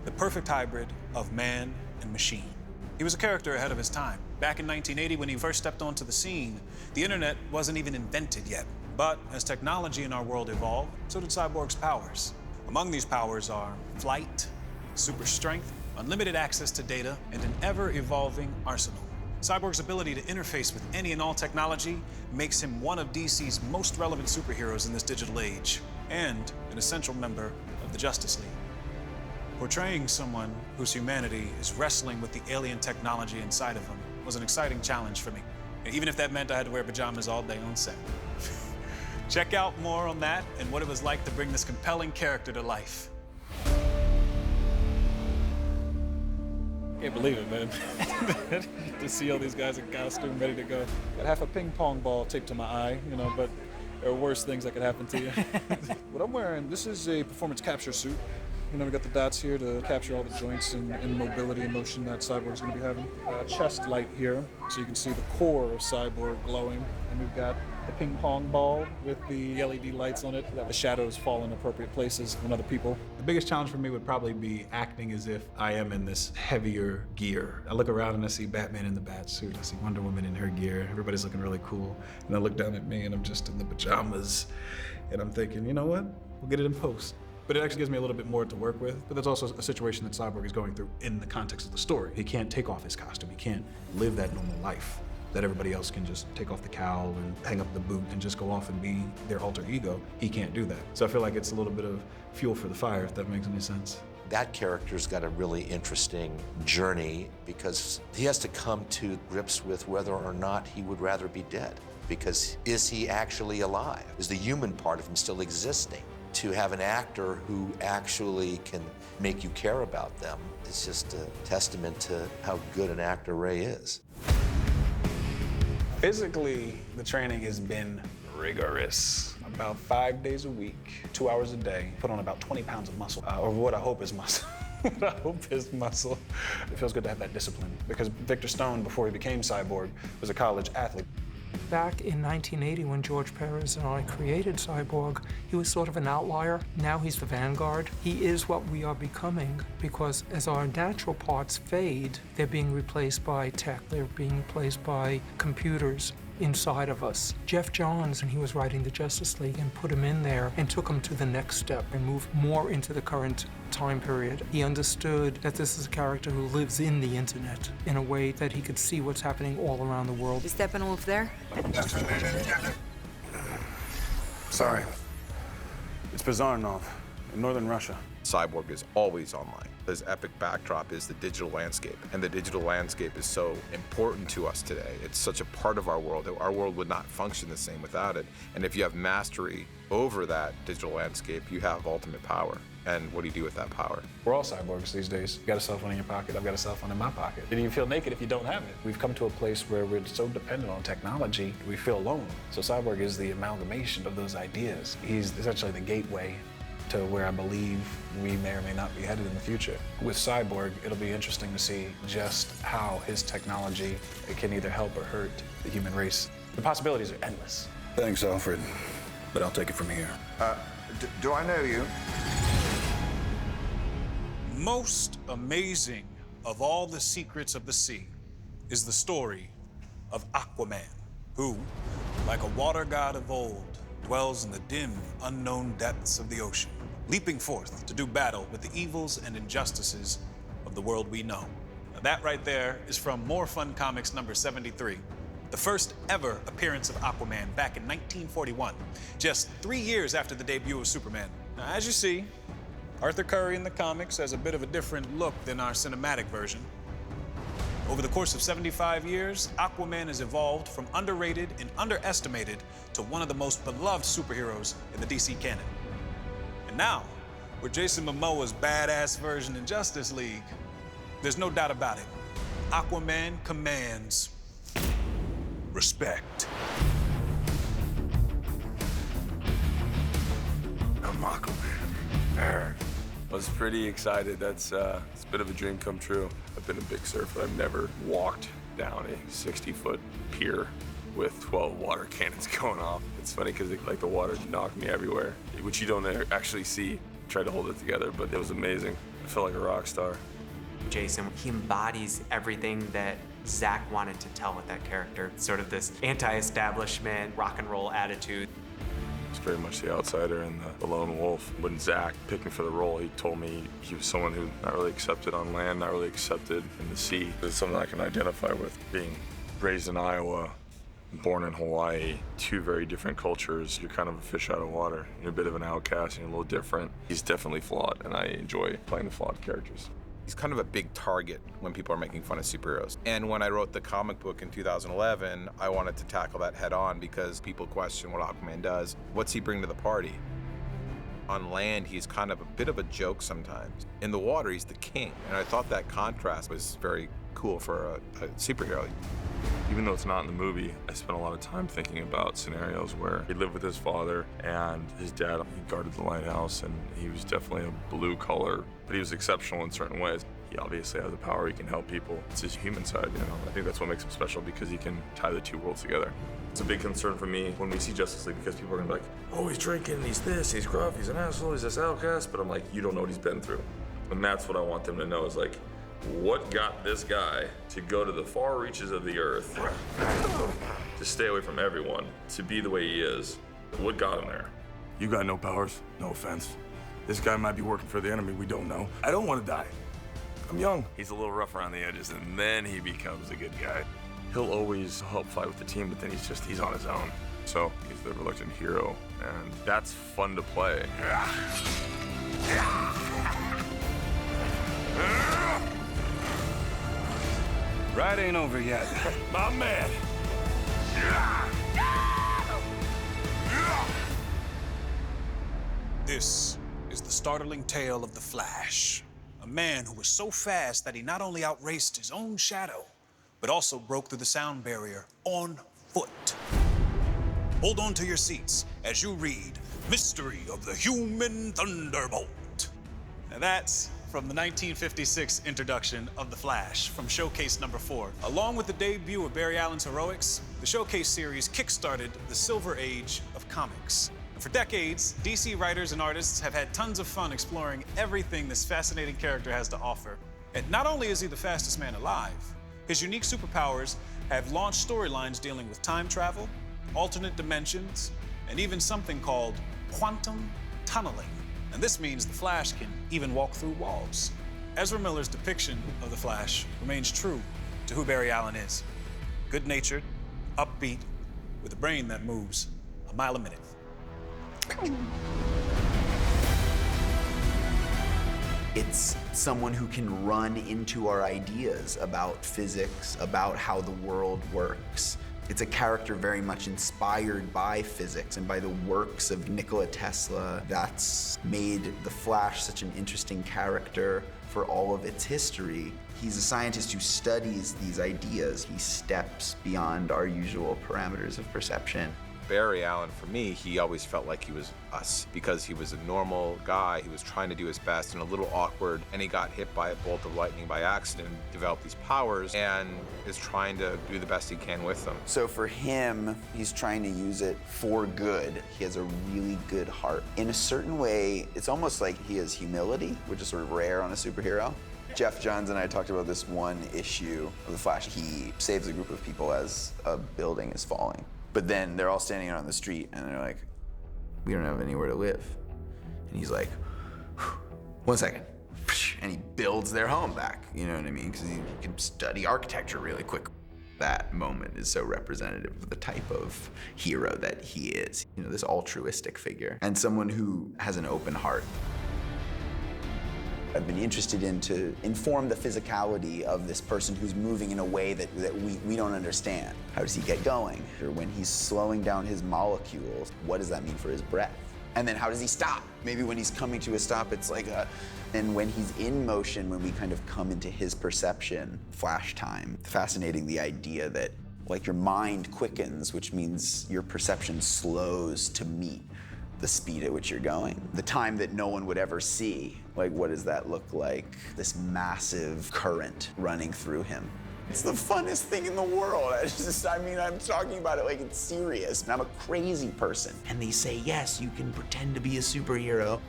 the perfect hybrid of man and machine. He was a character ahead of his time. Back in 1980, when he first stepped onto the scene, the internet wasn't even invented yet. But as technology in our world evolved, so did Cyborg's powers. Among these powers are flight, super strength, unlimited access to data, and an ever-evolving arsenal. Cyborg's ability to interface with any and all technology makes him one of DC's most relevant superheroes in this digital age, and an essential member of the Justice League. Portraying someone whose humanity is wrestling with the alien technology inside of him was an exciting challenge for me, even if that meant I had to wear pajamas all day on set. Check out more on that and what it was like to bring this compelling character to life. Can't believe it, man. To see all these guys in costume ready to go. Got half a ping pong ball taped to my eye, you know, but there are worse things that could happen to you. What I'm wearing, this is a performance capture suit. You know, we got the dots here to capture all the joints and mobility and motion that Cyborg's gonna be having. Chest light here, so you can see the core of Cyborg glowing. And we've got the ping pong ball with the LED lights on it, that the shadows fall in appropriate places on other people. The biggest challenge for me would probably be acting as if I am in this heavier gear. I look around and I see Batman in the bat suit, I see Wonder Woman in her gear, everybody's looking really cool. And I look down at me and I'm just in the pajamas. And I'm thinking, you know what, we'll get it in post. But it actually gives me a little bit more to work with. But there's also a situation that Cyborg is going through in the context of the story. He can't take off his costume. He can't live that normal life that everybody else can just take off the cowl and hang up the boot and just go off and be their alter ego. He can't do that. So I feel like it's a little bit of fuel for the fire, if that makes any sense. That character's got a really interesting journey because he has to come to grips with whether or not he would rather be dead. Because is he actually alive? Is the human part of him still existing? To have an actor who actually can make you care about them, it's just a testament to how good an actor Ray is. Physically, the training has been rigorous. About 5 days a week, 2 hours a day, put on about 20 pounds of muscle, or what I hope is muscle. What I hope is muscle. It feels good to have that discipline because Victor Stone, before he became Cyborg, was a college athlete. Back in 1980, when George Perez and I created Cyborg, he was sort of an outlier. Now he's the vanguard. He is what we are becoming because as our natural parts fade, they're being replaced by tech. They're being replaced by computers inside of us. Jeff Johns, and he was writing the Justice League, and put him in there and took him to the next step and moved more into the current time period. He understood that this is a character who lives in the internet in a way that he could see what's happening all around the world. Is Steppenwolf there? Sorry. It's Bazarnov in northern Russia. Cyborg is always online. His epic backdrop is the digital landscape, and the digital landscape is so important to us today. It's such a part of our world that our world would not function the same without it. And if you have mastery over that digital landscape, you have ultimate power. And what do you do with that power? We're all cyborgs these days. You got a cell phone in your pocket, I've got a cell phone in my pocket. And you feel naked if you don't have it. We've come to a place where we're so dependent on technology, we feel alone. So Cyborg is the amalgamation of those ideas. He's essentially the gateway to where I believe we may or may not be headed in the future. With Cyborg, it'll be interesting to see just how his technology can either help or hurt the human race. The possibilities are endless. Thanks, Alfred. But I'll take it from here. Do I know you? Most amazing of all the secrets of the sea is the story of Aquaman, who, like a water god of old, dwells in the dim, unknown depths of the ocean, leaping forth to do battle with the evils and injustices of the world we know. Now, that right there is from More Fun Comics number 73, the first ever appearance of Aquaman back in 1941, just 3 years after the debut of Superman. Now, as you see, Arthur Curry in the comics has a bit of a different look than our cinematic version. Over the course of 75 years, Aquaman has evolved from underrated and underestimated to one of the most beloved superheroes in the DC canon. And now, with Jason Momoa's badass version in Justice League, there's no doubt about it. Aquaman commands respect. I'm Aquaman. I was pretty excited. It's a bit of a dream come true. I've been a big surfer. I've never walked down a 60-foot pier with 12 water cannons going off. It's funny because like the water knocked me everywhere, which you don't actually see. Tried to hold it together, but it was amazing. I felt like a rock star. Jason, he embodies everything that Zack wanted to tell with that character. Sort of this anti-establishment, rock and roll attitude. It's very much the outsider and the lone wolf. When Zack picked me for the role, he told me he was someone who not really accepted on land, not really accepted in the sea. It's something I can identify with. Being raised in Iowa, born in Hawaii, two very different cultures. You're kind of a fish out of water. You're a bit of an outcast and you're a little different. He's definitely flawed, and I enjoy playing the flawed characters. He's kind of a big target when people are making fun of superheroes. And when I wrote the comic book in 2011, I wanted to tackle that head on because people question what Aquaman does. What's he bring to the party? On land, he's kind of a bit of a joke sometimes. In the water, he's the king. And I thought that contrast was very cool for a superhero. Even though it's not in the movie, I spent a lot of time thinking about scenarios where he lived with his father and his dad. He guarded the lighthouse, and he was definitely a blue collar, but he was exceptional in certain ways. He obviously has the power, he can help people. It's his human side, you know. I think that's what makes him special because he can tie the two worlds together. It's a big concern for me when we see Justice League because people are gonna be like, oh, he's drinking, he's this, he's gruff, he's an asshole, he's this outcast, but I'm like, you don't know what he's been through. And that's what I want them to know is like, what got this guy to go to the far reaches of the earth, to stay away from everyone, to be the way he is? What got him there? You got no powers, no offense. This guy might be working for the enemy, we don't know. I don't want to die. I'm young. He's a little rough around the edges, and then he becomes a good guy. He'll always help fight with the team, but then he's on his own. So he's the reluctant hero, and that's fun to play. Ride ain't over yet. My man. This is the startling tale of the Flash, a man who was so fast that he not only outraced his own shadow, but also broke through the sound barrier on foot. Hold on to your seats as you read Mystery of the Human Thunderbolt. Now that's from the 1956 introduction of The Flash from Showcase number 4. Along with the debut of Barry Allen's heroics, the Showcase series kickstarted the Silver Age of comics. And for decades, DC writers and artists have had tons of fun exploring everything this fascinating character has to offer. And not only is he the fastest man alive, his unique superpowers have launched storylines dealing with time travel, alternate dimensions, and even something called quantum tunneling. And this means the Flash can even walk through walls. Ezra Miller's depiction of the Flash remains true to who Barry Allen is. Good-natured, upbeat, with a brain that moves a mile a minute. It's someone who can run into our ideas about physics, about how the world works. It's a character very much inspired by physics and by the works of Nikola Tesla. That's made the Flash such an interesting character for all of its history. He's a scientist who studies these ideas. He steps beyond our usual parameters of perception. Barry Allen, for me, he always felt like he was us because he was a normal guy. He was trying to do his best and a little awkward, and he got hit by a bolt of lightning by accident, developed these powers, and is trying to do the best he can with them. So for him, he's trying to use it for good. He has a really good heart. In a certain way, it's almost like he has humility, which is sort of rare on a superhero. Jeff Johns and I talked about this one issue of The Flash. He saves a group of people as a building is falling. But then they're all standing out on the street and they're like, we don't have anywhere to live. And he's like, 1 second. And he builds their home back, you know what I mean? Because he can study architecture really quick. That moment is so representative of the type of hero that he is. You know, this altruistic figure and someone who has an open heart. I've been interested in to inform the physicality of this person who's moving in a way that we don't understand. How does he get going? Or when he's slowing down his molecules, what does that mean for his breath? And then how does he stop? Maybe when he's coming to a stop, it's like and when he's in motion, when we kind of come into his perception, flash time. Fascinating, the idea that like your mind quickens, which means your perception slows to meet the speed at which you're going. The time that no one would ever see. Like, what does that look like? This massive current running through him. It's the funnest thing in the world. I'm talking about it like it's serious. And I'm a crazy person. And they say, yes, you can pretend to be a superhero.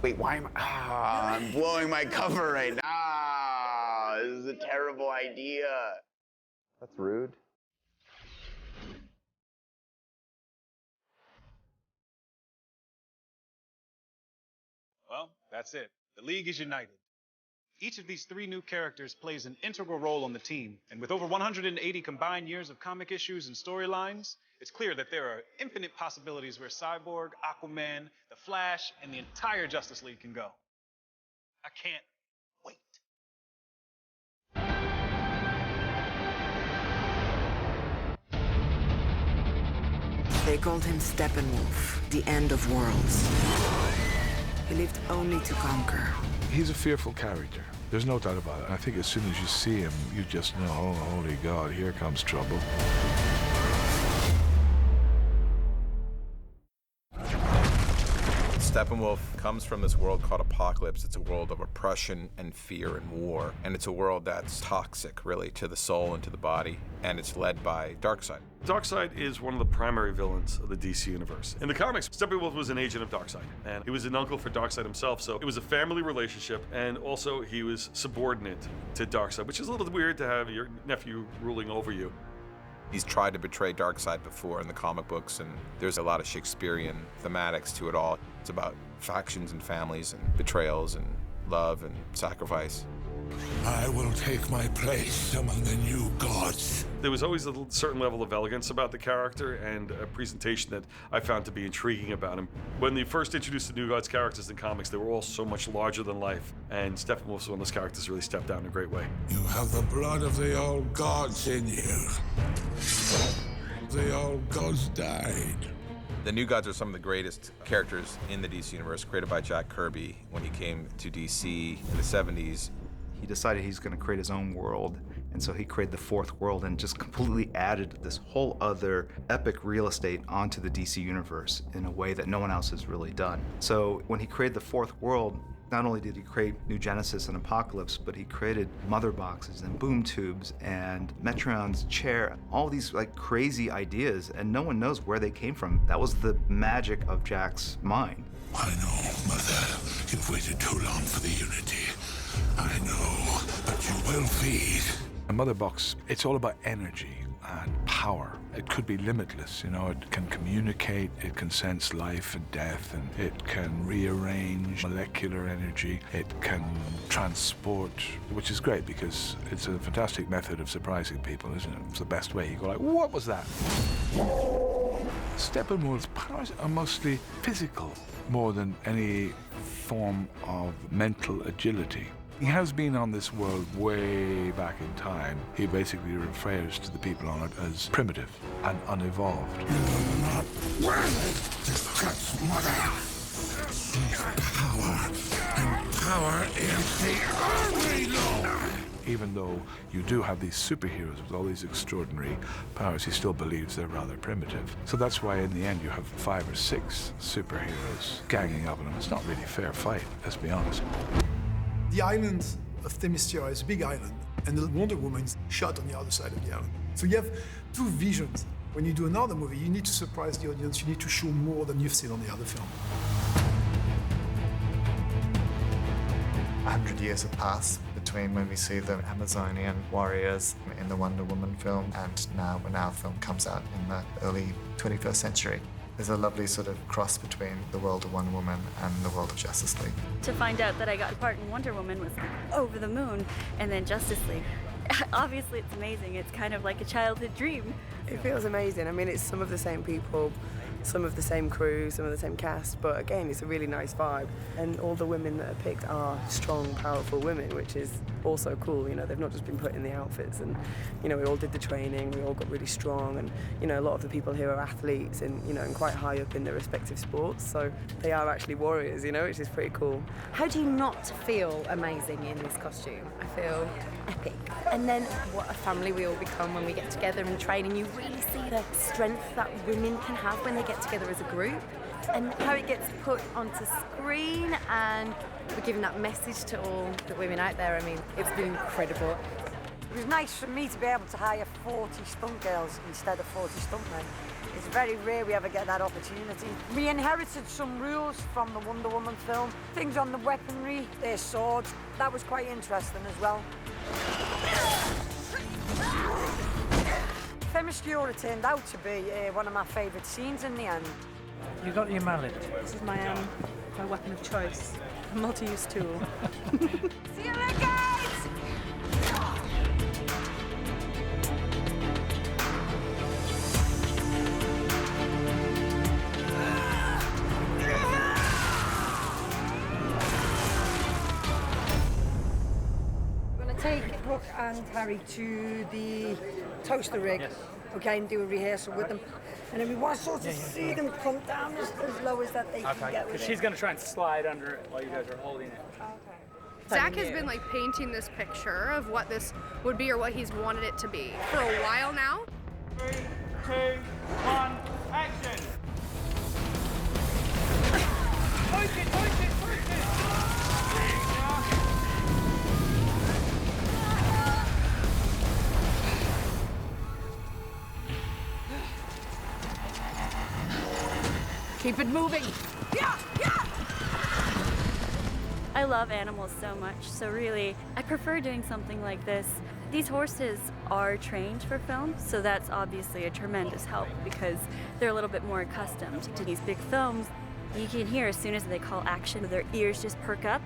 Wait, why am I? I'm blowing my cover right now. This is a terrible idea. That's rude. Well, that's it. The League is united. Each of these 3 new characters plays an integral role on the team, and with over 180 combined years of comic issues and storylines, it's clear that there are infinite possibilities where Cyborg, Aquaman, The Flash, and the entire Justice League can go. I can't wait. They called him Steppenwolf, the end of worlds. He lived only to conquer. He's a fearful character. There's no doubt about it. I think as soon as you see him, you just know, oh, holy God, here comes trouble. Steppenwolf comes from this world called Apocalypse. It's a world of oppression and fear and war. And it's a world that's toxic, really, to the soul and to the body. And it's led by Darkseid. Darkseid is one of the primary villains of the DC universe. In the comics, Steppenwolf was an agent of Darkseid, and he was an uncle for Darkseid himself, so it was a family relationship, and also he was subordinate to Darkseid, which is a little weird to have your nephew ruling over you. He's tried to betray Darkseid before in the comic books, and there's a lot of Shakespearean thematics to it all. It's about factions and families and betrayals and love and sacrifice. I will take my place among the new gods. There was always a certain level of elegance about the character and a presentation that I found to be intriguing about him. When they first introduced the New Gods characters in comics, they were all so much larger than life, and Steppenwolf was one of those characters really stepped out in a great way. You have the blood of the old gods in you. The old gods died. The New Gods are some of the greatest characters in the DC universe, created by Jack Kirby when he came to DC in the 70s. He decided he's going to create his own world, and so he created the Fourth World and just completely added this whole other epic real estate onto the DC universe in a way that no one else has really done. So when he created the Fourth World, Not only did he create New Genesis and Apocalypse, but he created mother boxes and boom tubes and Metron's chair, all these like crazy ideas, and no one knows where they came from. That was the magic of Jack's mind. I know, Mother. You've waited too long for the unity. I know, but you will feed. A mother box, it's all about energy and power. It could be limitless, you know, it can communicate, it can sense life and death, and it can rearrange molecular energy, it can transport, which is great because it's a fantastic method of surprising people, isn't it? It's the best way. You go like, what was that? Steppenwolf's powers are mostly physical, more than any form of mental agility. He has been on this world way back in time. He basically refers to the people on it as primitive and unevolved. You're not worthy to touch Mother. She's power, and power is the only law. Even though you do have these superheroes with all these extraordinary powers, he still believes they're rather primitive. So that's why in the end you have 5 or 6 superheroes ganging up on him. It's not really a fair fight, let's be honest. The island of Themyscira is a big island, and the Wonder Woman's shot on the other side of the island. So you have 2 visions. When you do another movie, you need to surprise the audience. You need to show more than you've seen on the other film. 100 years have passed between when we see the Amazonian warriors in the Wonder Woman film and now when our film comes out in the early 21st century. There's a lovely sort of cross between the world of Wonder Woman and the world of Justice League. To find out that I got part in Wonder Woman was over the moon, and then Justice League. Obviously, it's amazing. It's kind of like a childhood dream. It feels amazing. I mean, it's some of the same people, some of the same crew, some of the same cast, but again, it's a really nice vibe. And all the women that are picked are strong, powerful women, which is also cool. You know, they've not just been put in the outfits, and you know, we all did the training, we all got really strong, and you know, a lot of the people here are athletes and you know, and quite high up in their respective sports, so they are actually warriors, you know, which is pretty cool. How do you not feel amazing in this costume? I feel epic. And then what a family we all become when we get together and train, and you really see the strength that women can have when they get together as a group, and how it gets put onto screen, and we're giving that message to all the women out there. I mean, it's been incredible. It was nice for me to be able to hire 40 stunt girls instead of 40 stuntmen. It's very rare we ever get that opportunity. We inherited some rules from the Wonder Woman film, things on the weaponry, their swords. That was quite interesting as well. Themyscira turned out to be one of my favourite scenes in the end. You got your mallet. This is my weapon of choice, a multi-use tool. See you later, guys! Take Brooke and Harry to the toaster rig, okay, and do a rehearsal with them. And then we want to sort of see them come down as low as that they can get with it. She's going to try and slide under it while you guys are holding it. Zack has been like painting this picture of what this would be or what he's wanted it to be for a while now. 3, 2, 1, action! Push it, push it, push it! Keep it moving. Yeah, yeah! I love animals so much, so really, I prefer doing something like this. These horses are trained for film, so that's obviously a tremendous help because they're a little bit more accustomed to these big films. You can hear as soon as they call action, their ears just perk up,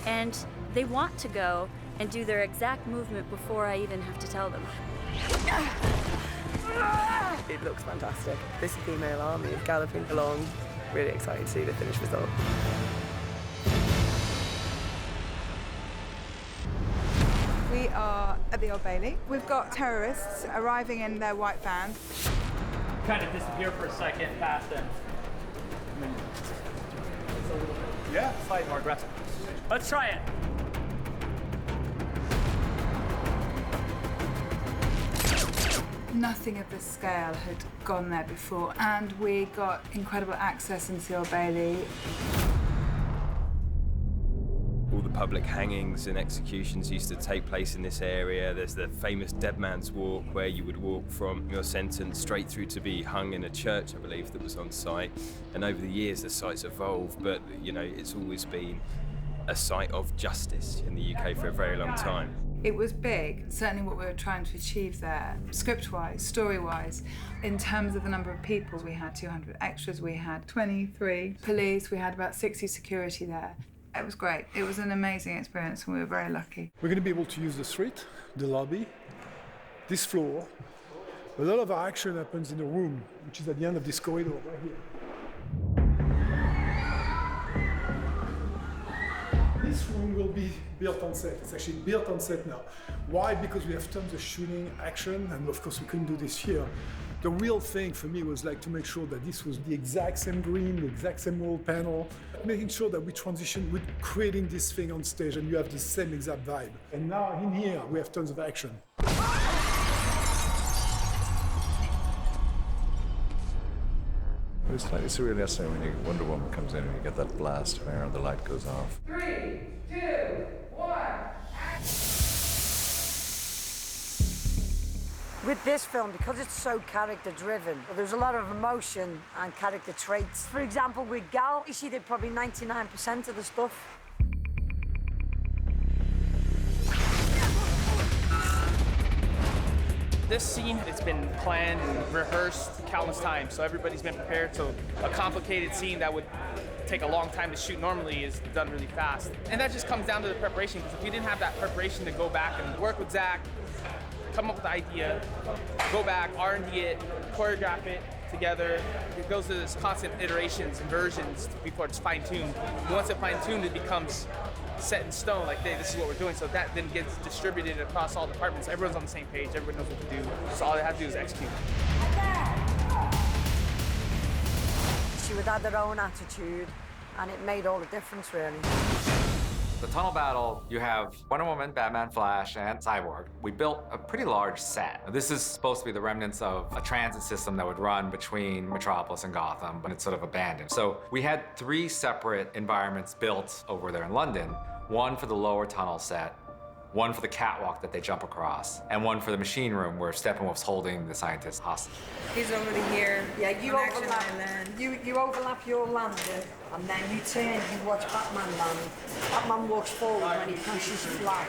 and they want to go and do their exact movement before I even have to tell them. It looks fantastic. This female army is galloping along. Really excited to see the finished result. We are at the Old Bailey. We've got terrorists arriving in their white van. Kind of disappear for a second past them. Yeah, slightly more aggressive. Let's try it. Nothing of this scale had gone there before, and we got incredible access into the Old Bailey. public hangings and executions used to take place in this area. There's the famous Dead Man's Walk, where you would walk from your sentence straight through to be hung in a church, I believe, that was on site. And over the years, the site's evolved, but you know, it's always been a site of justice in the UK for a very long time. It was big, certainly what we were trying to achieve there, script-wise, story-wise. In terms of the number of people, we had 200 extras, we had 23 police, we had about 60 security there. It was great. It was an amazing experience, and we were very lucky. We're going to be able to use the street, the lobby, this floor. A lot of our action happens in the room, which is at the end of this corridor right here. This room will be built on set. It's actually built on set now. Why? Because we have tons of shooting, action, and of course we couldn't do this here. The real thing for me was like to make sure that this was the exact same green, the exact same wall panel, making sure that we transition with creating this thing on stage and you have the same exact vibe. And now in here, we have tons of action. It's like, it's really necessary when Wonder Woman comes in and you get that blast of air and the light goes off. 3, 2, 1. With this film, because it's so character-driven, there's a lot of emotion and character traits. For example, with Gal, she did probably 99% of the stuff. This scene, it's been planned and rehearsed countless times, so everybody's been prepared. So a complicated scene that would take a long time to shoot normally is done really fast. And that just comes down to the preparation, because if we didn't have that preparation to go back and work with Zack, come up with the idea, go back, R&D it, choreograph it together, it goes through this constant iterations and versions before it's fine-tuned. And once it's fine-tuned, it becomes set in stone, like, hey, this is what we're doing. So that then gets distributed across all departments. Everyone's on the same page, everyone knows what to do. So all they have to do is execute. She would have their own attitude, and it made all the difference, really. The tunnel battle, you have Wonder Woman, Batman, Flash, and Cyborg. We built a pretty large set. This is supposed to be the remnants of a transit system that would run between Metropolis and Gotham, but it's sort of abandoned. So we had 3 separate environments built over there in London. One for the lower tunnel set, one for the catwalk that they jump across, and one for the machine room where Steppenwolf's holding the scientists hostage. He's already here. Yeah, you overlap. You overlap your landing, and then you turn, you watch Batman land. Batman walks forward when he pushes Flash.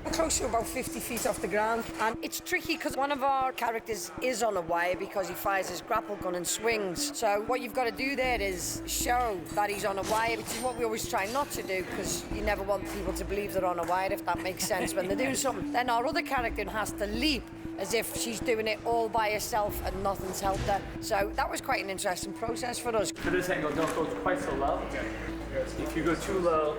We're close to about 50 feet off the ground, and it's tricky because one of our characters is on a wire because he fires his grapple gun and swings. So what you've got to do there is show that he's on a wire, which is what we always try not to do, because you never want people to believe they're on a wire, if that makes sense, when they're doing something. Then our other character has to leap as if she's doing it all by herself and nothing's helped her. So that was quite an interesting process for us. For this angle, don't go quite so low. If you go too low,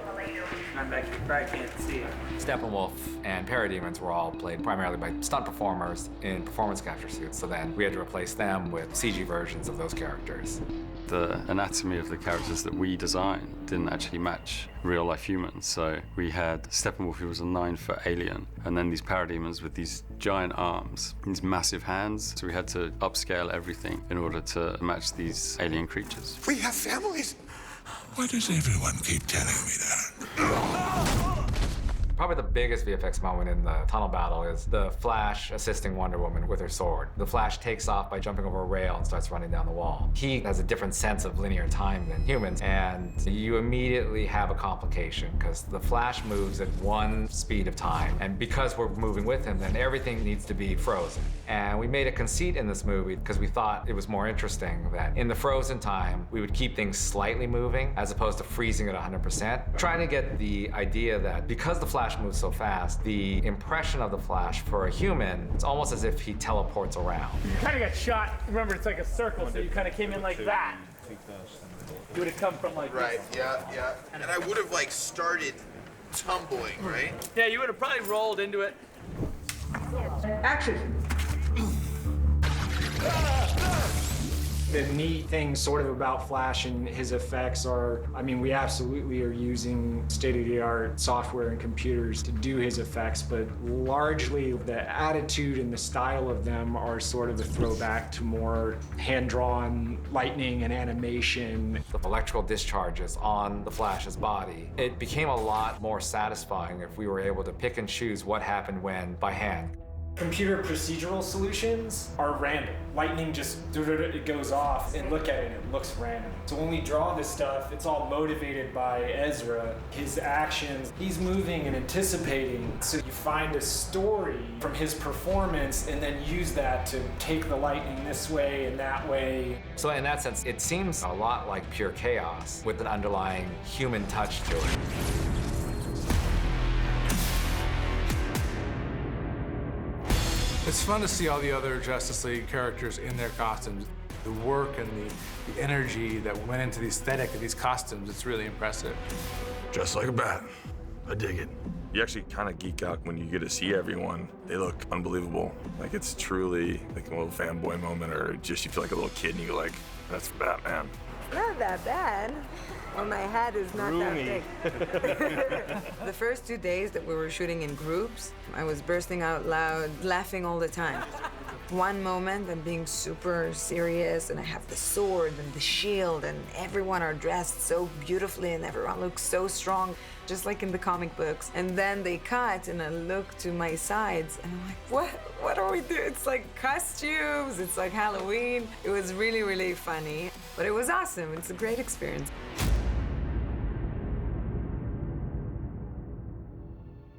I'm back here, I can't see it. Steppenwolf and Parademons were all played primarily by stunt performers in performance capture suits, so then we had to replace them with CG versions of those characters. The anatomy of the characters that we designed didn't actually match real-life humans, so we had Steppenwolf, who was a 9-foot alien, and then these Parademons with these giant arms, these massive hands, so we had to upscale everything in order to match these alien creatures. We have families. Why does everyone keep telling me that? Probably the biggest VFX moment in the tunnel battle is the Flash assisting Wonder Woman with her sword. The Flash takes off by jumping over a rail and starts running down the wall. He has a different sense of linear time than humans, and you immediately have a complication because the Flash moves at one speed of time, and because we're moving with him, then everything needs to be frozen. And we made a conceit in this movie because we thought it was more interesting that in the frozen time, we would keep things slightly moving as opposed to freezing at 100%. Trying to get the idea that because the Flash moves so fast, the impression of the Flash for a human, it's almost as if he teleports around. You kind of got shot, remember it's like a circle, so you kind of came in like that. You would have come from like Right, this. yeah. And I would have like started tumbling, right? Yeah, you would have probably rolled into it. Action. The neat thing sort of about Flash and his effects are, I mean, we absolutely are using state-of-the-art software and computers to do his effects, but largely the attitude and the style of them are sort of a throwback to more hand-drawn lightning and animation. The electrical discharges on the Flash's body, it became a lot more satisfying if we were able to pick and choose what happened when by hand. Computer procedural solutions are random. Lightning just, it goes off, and look at it, it looks random. So when we draw this stuff, it's all motivated by Ezra, his actions. He's moving and anticipating. So you find a story from his performance and then use that to take the lightning this way and that way. So in that sense, it seems a lot like pure chaos with an underlying human touch to it. It's fun to see all the other Justice League characters in their costumes. The work and the energy that went into the aesthetic of these costumes, it's really impressive. Just like a bat. I dig it. You actually kind of geek out when you get to see everyone. They look unbelievable. Like, it's truly like a little fanboy moment, or just you feel like a little kid and you go like, that's Batman. Not that bad. Well, my head is not that big. The first 2 days that we were shooting in groups, I was bursting out loud, laughing all the time. One moment I'm being super serious and I have the sword and the shield and everyone are dressed so beautifully and everyone looks so strong, just like in the comic books. And then they cut and I look to my sides and I'm like, what are we doing? It's like costumes, it's like Halloween. It was really, really funny, but it was awesome. It's a great experience.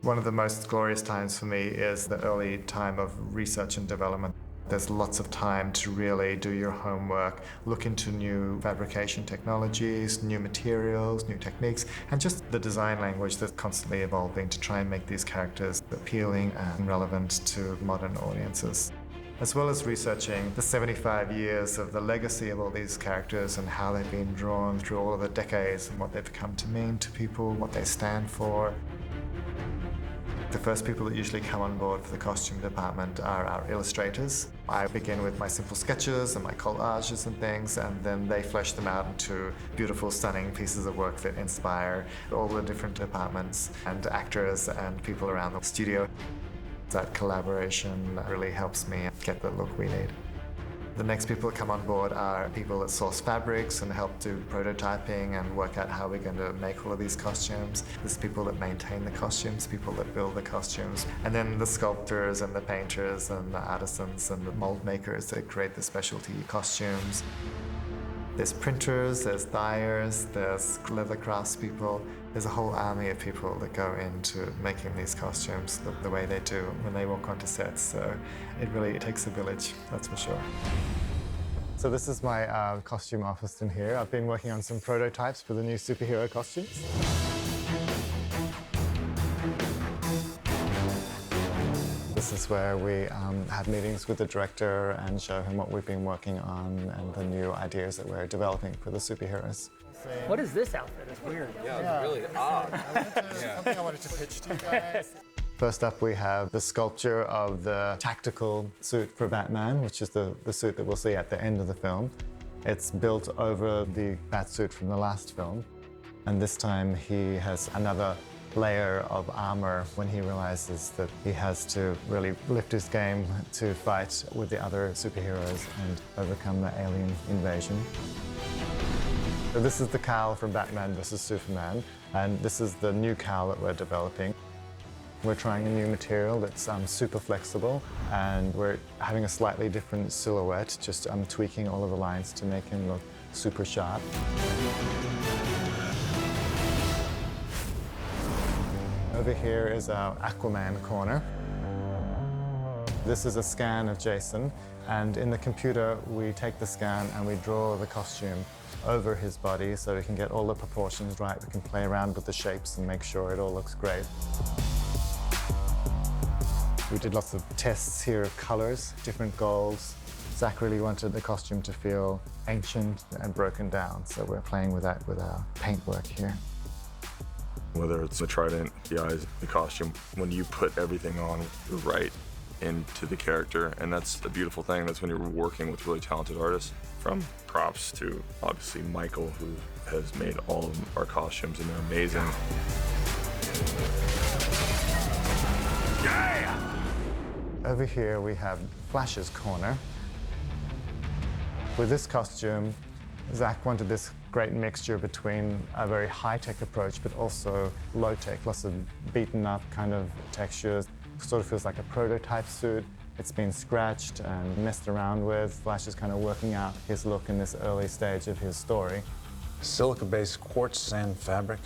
One of the most glorious times for me is the early time of research and development. There's lots of time to really do your homework, look into new fabrication technologies, new materials, new techniques, and just the design language that's constantly evolving to try and make these characters appealing and relevant to modern audiences. As well as researching the 75 years of the legacy of all these characters and how they've been drawn through all of the decades and what they've come to mean to people, what they stand for. The first people that usually come on board for the costume department are our illustrators. I begin with my simple sketches and my collages and things, and then they flesh them out into beautiful, stunning pieces of work that inspire all the different departments and actors and people around the studio. That collaboration really helps me get the look we need. The next people that come on board are people that source fabrics and help do prototyping and work out how we're going to make all of these costumes. There's people that maintain the costumes, people that build the costumes, and then the sculptors and the painters and the artisans and the mold makers that create the specialty costumes. There's printers, there's dyers, there's leather craftspeople. There's a whole army of people that go into making these costumes the way they do when they walk onto sets. So it takes a village, that's for sure. So this is my costume office in here. I've been working on some prototypes for the new superhero costumes. This is where we have meetings with the director and show him what we've been working on and the new ideas that we're developing for the superheroes. What is this outfit? It's weird. Yeah, it's really odd. Something I wanted to pitch to you guys. First up, we have the sculpture of the tactical suit for Batman, which is the suit that we'll see at the end of the film. It's built over the Batsuit from the last film. And this time he has another layer of armor when he realizes that he has to really lift his game to fight with the other superheroes and overcome the alien invasion. So this is the cowl from Batman vs. Superman, and this is the new cowl that we're developing. We're trying a new material that's super flexible, and we're having a slightly different silhouette, just tweaking all of the lines to make him look super sharp. Over here is our Aquaman corner. This is a scan of Jason, and in the computer we take the scan and we draw the costume over his body so we can get all the proportions right. We can play around with the shapes and make sure it all looks great. We did lots of tests here of colors, different goals. Zack really wanted the costume to feel ancient and broken down, so we're playing with that with our paintwork here. Whether it's the trident, the eyes, the costume, when you put everything on right, into the character, and that's the beautiful thing. That's when you're working with really talented artists. From props to obviously Michael, who has made all of our costumes, and they're amazing. Yeah! Over here we have Flash's corner. With this costume, Zack wanted this great mixture between a very high-tech approach, but also low-tech, lots of beaten-up kind of textures. Sort of feels like a prototype suit. It's been scratched and messed around with. Flash is kind of working out his look in this early stage of his story. Silica-based quartz sand fabric,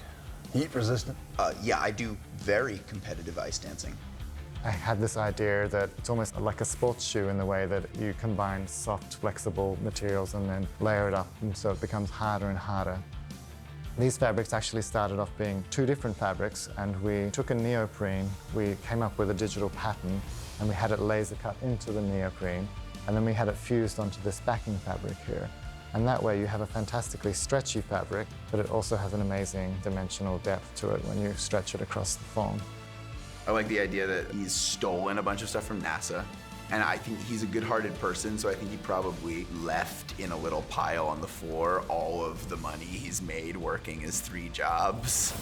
heat resistant? Yeah, I do very competitive ice dancing. I had this idea that it's almost like a sports shoe in the way that you combine soft, flexible materials and then layer it up, and so it becomes harder and harder. These fabrics actually started off being two different fabrics, and we took a neoprene, we came up with a digital pattern, and we had it laser cut into the neoprene, and then we had it fused onto this backing fabric here. And that way you have a fantastically stretchy fabric, but it also has an amazing dimensional depth to it when you stretch it across the foam. I like the idea that he's stolen a bunch of stuff from NASA, and I think he's a good-hearted person, so I think he probably left in a little pile on the floor all of the money he's made working his 3 jobs.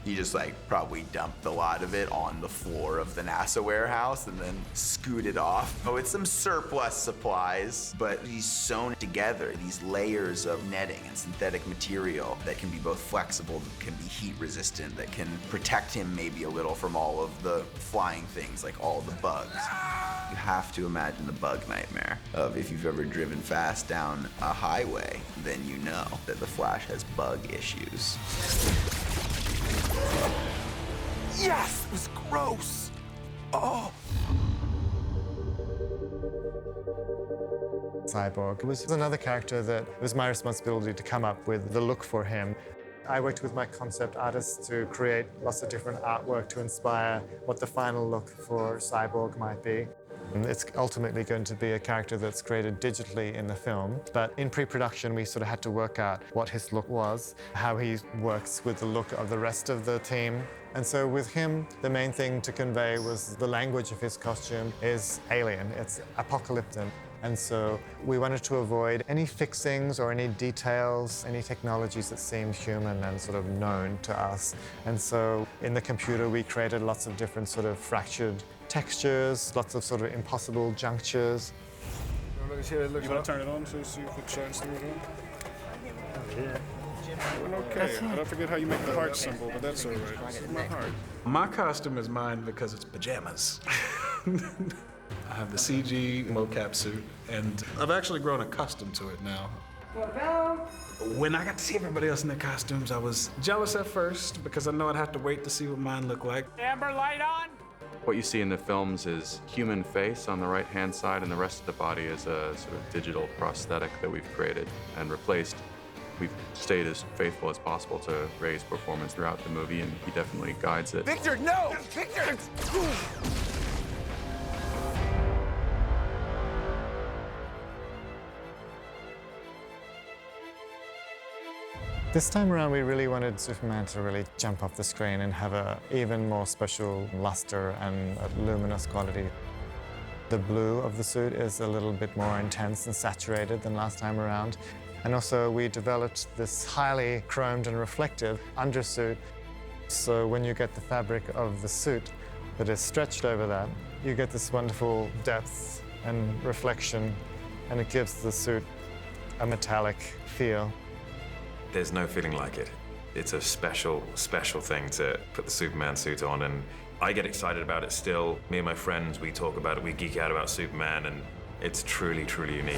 He just probably dumped a lot of it on the floor of the NASA warehouse and then scooted off. Oh, it's some surplus supplies, but he's sewn together these layers of netting and synthetic material that can be both flexible, that can be heat resistant, that can protect him maybe a little from all of the flying things, like all the bugs. You have to imagine the bug nightmare of if you've ever driven fast down a highway, then you know that the Flash has bug issues. Yes! It was gross! Oh! Cyborg was another character that it was my responsibility to come up with the look for him. I worked with my concept artists to create lots of different artwork to inspire what the final look for Cyborg might be. It's ultimately going to be a character that's created digitally in the film, but in pre-production we sort of had to work out what his look was, how he works with the look of the rest of the team. And so with him, the main thing to convey was the language of his costume is alien, it's apocalyptic. And so we wanted to avoid any fixings or any details, any technologies that seemed human and sort of known to us. And so in the computer, we created lots of different sort of fractured textures, lots of sort of impossible junctures. You want to turn it on so you see if it shines through it on? Yeah. Okay, I don't forget how you make the heart symbol, but that's all right. This is my heart. My costume is mine because it's pajamas. I have the CG mocap suit, and I've actually grown accustomed to it now. When I got to see everybody else in their costumes, I was jealous at first because I know I'd have to wait to see what mine looked like. Amber light on. What you see in the films is human face on the right-hand side, and the rest of the body is a sort of digital prosthetic that we've created and replaced. We've stayed as faithful as possible to Ray's performance throughout the movie, and he definitely guides it. Victor, no! Victor! This time around, we really wanted Superman to really jump off the screen and have an even more special luster and a luminous quality. The blue of the suit is a little bit more intense and saturated than last time around. And also, we developed this highly chromed and reflective undersuit. So when you get the fabric of the suit that is stretched over that, you get this wonderful depth and reflection, and it gives the suit a metallic feel. There's no feeling like it. It's a special, special thing to put the Superman suit on, and I get excited about it still. Me and my friends, we talk about it, we geek out about Superman, and it's truly, truly unique.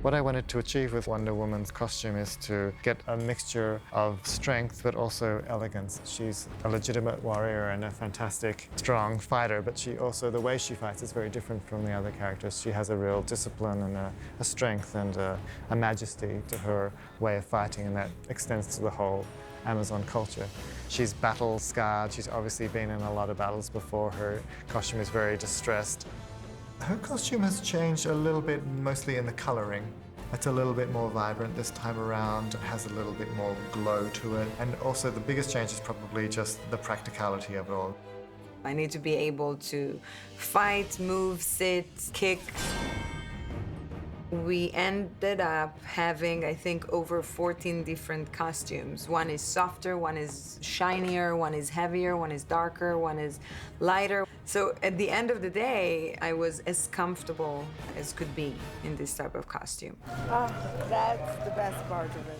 What I wanted to achieve with Wonder Woman's costume is to get a mixture of strength but also elegance. She's a legitimate warrior and a fantastic, strong fighter, but she also, the way she fights is very different from the other characters. She has a real discipline and a strength and a majesty to her way of fighting, and that extends to the whole Amazon culture. She's battle-scarred. She's obviously been in a lot of battles before. Her costume is very distressed. Her costume has changed a little bit, mostly in the coloring. It's a little bit more vibrant this time around. It has a little bit more glow to it. And also the biggest change is probably just the practicality of it all. I need to be able to fight, move, sit, kick. We ended up having, I think, over 14 different costumes. One is softer, one is shinier, one is heavier, one is darker, one is lighter. So at the end of the day, I was as comfortable as could be in this type of costume. Oh, that's the best part of it.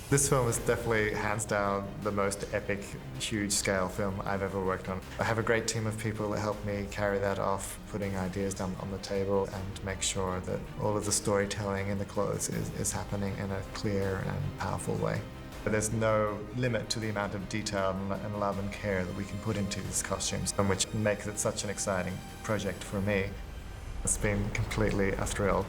This film is definitely, hands down, the most epic, huge-scale film I've ever worked on. I have a great team of people that help me carry that off, putting ideas down on the table and make sure that all of the storytelling in the clothes is happening in a clear and powerful way. But there's no limit to the amount of detail and love and care that we can put into these costumes, which makes it such an exciting project for me. It's been completely a thrill.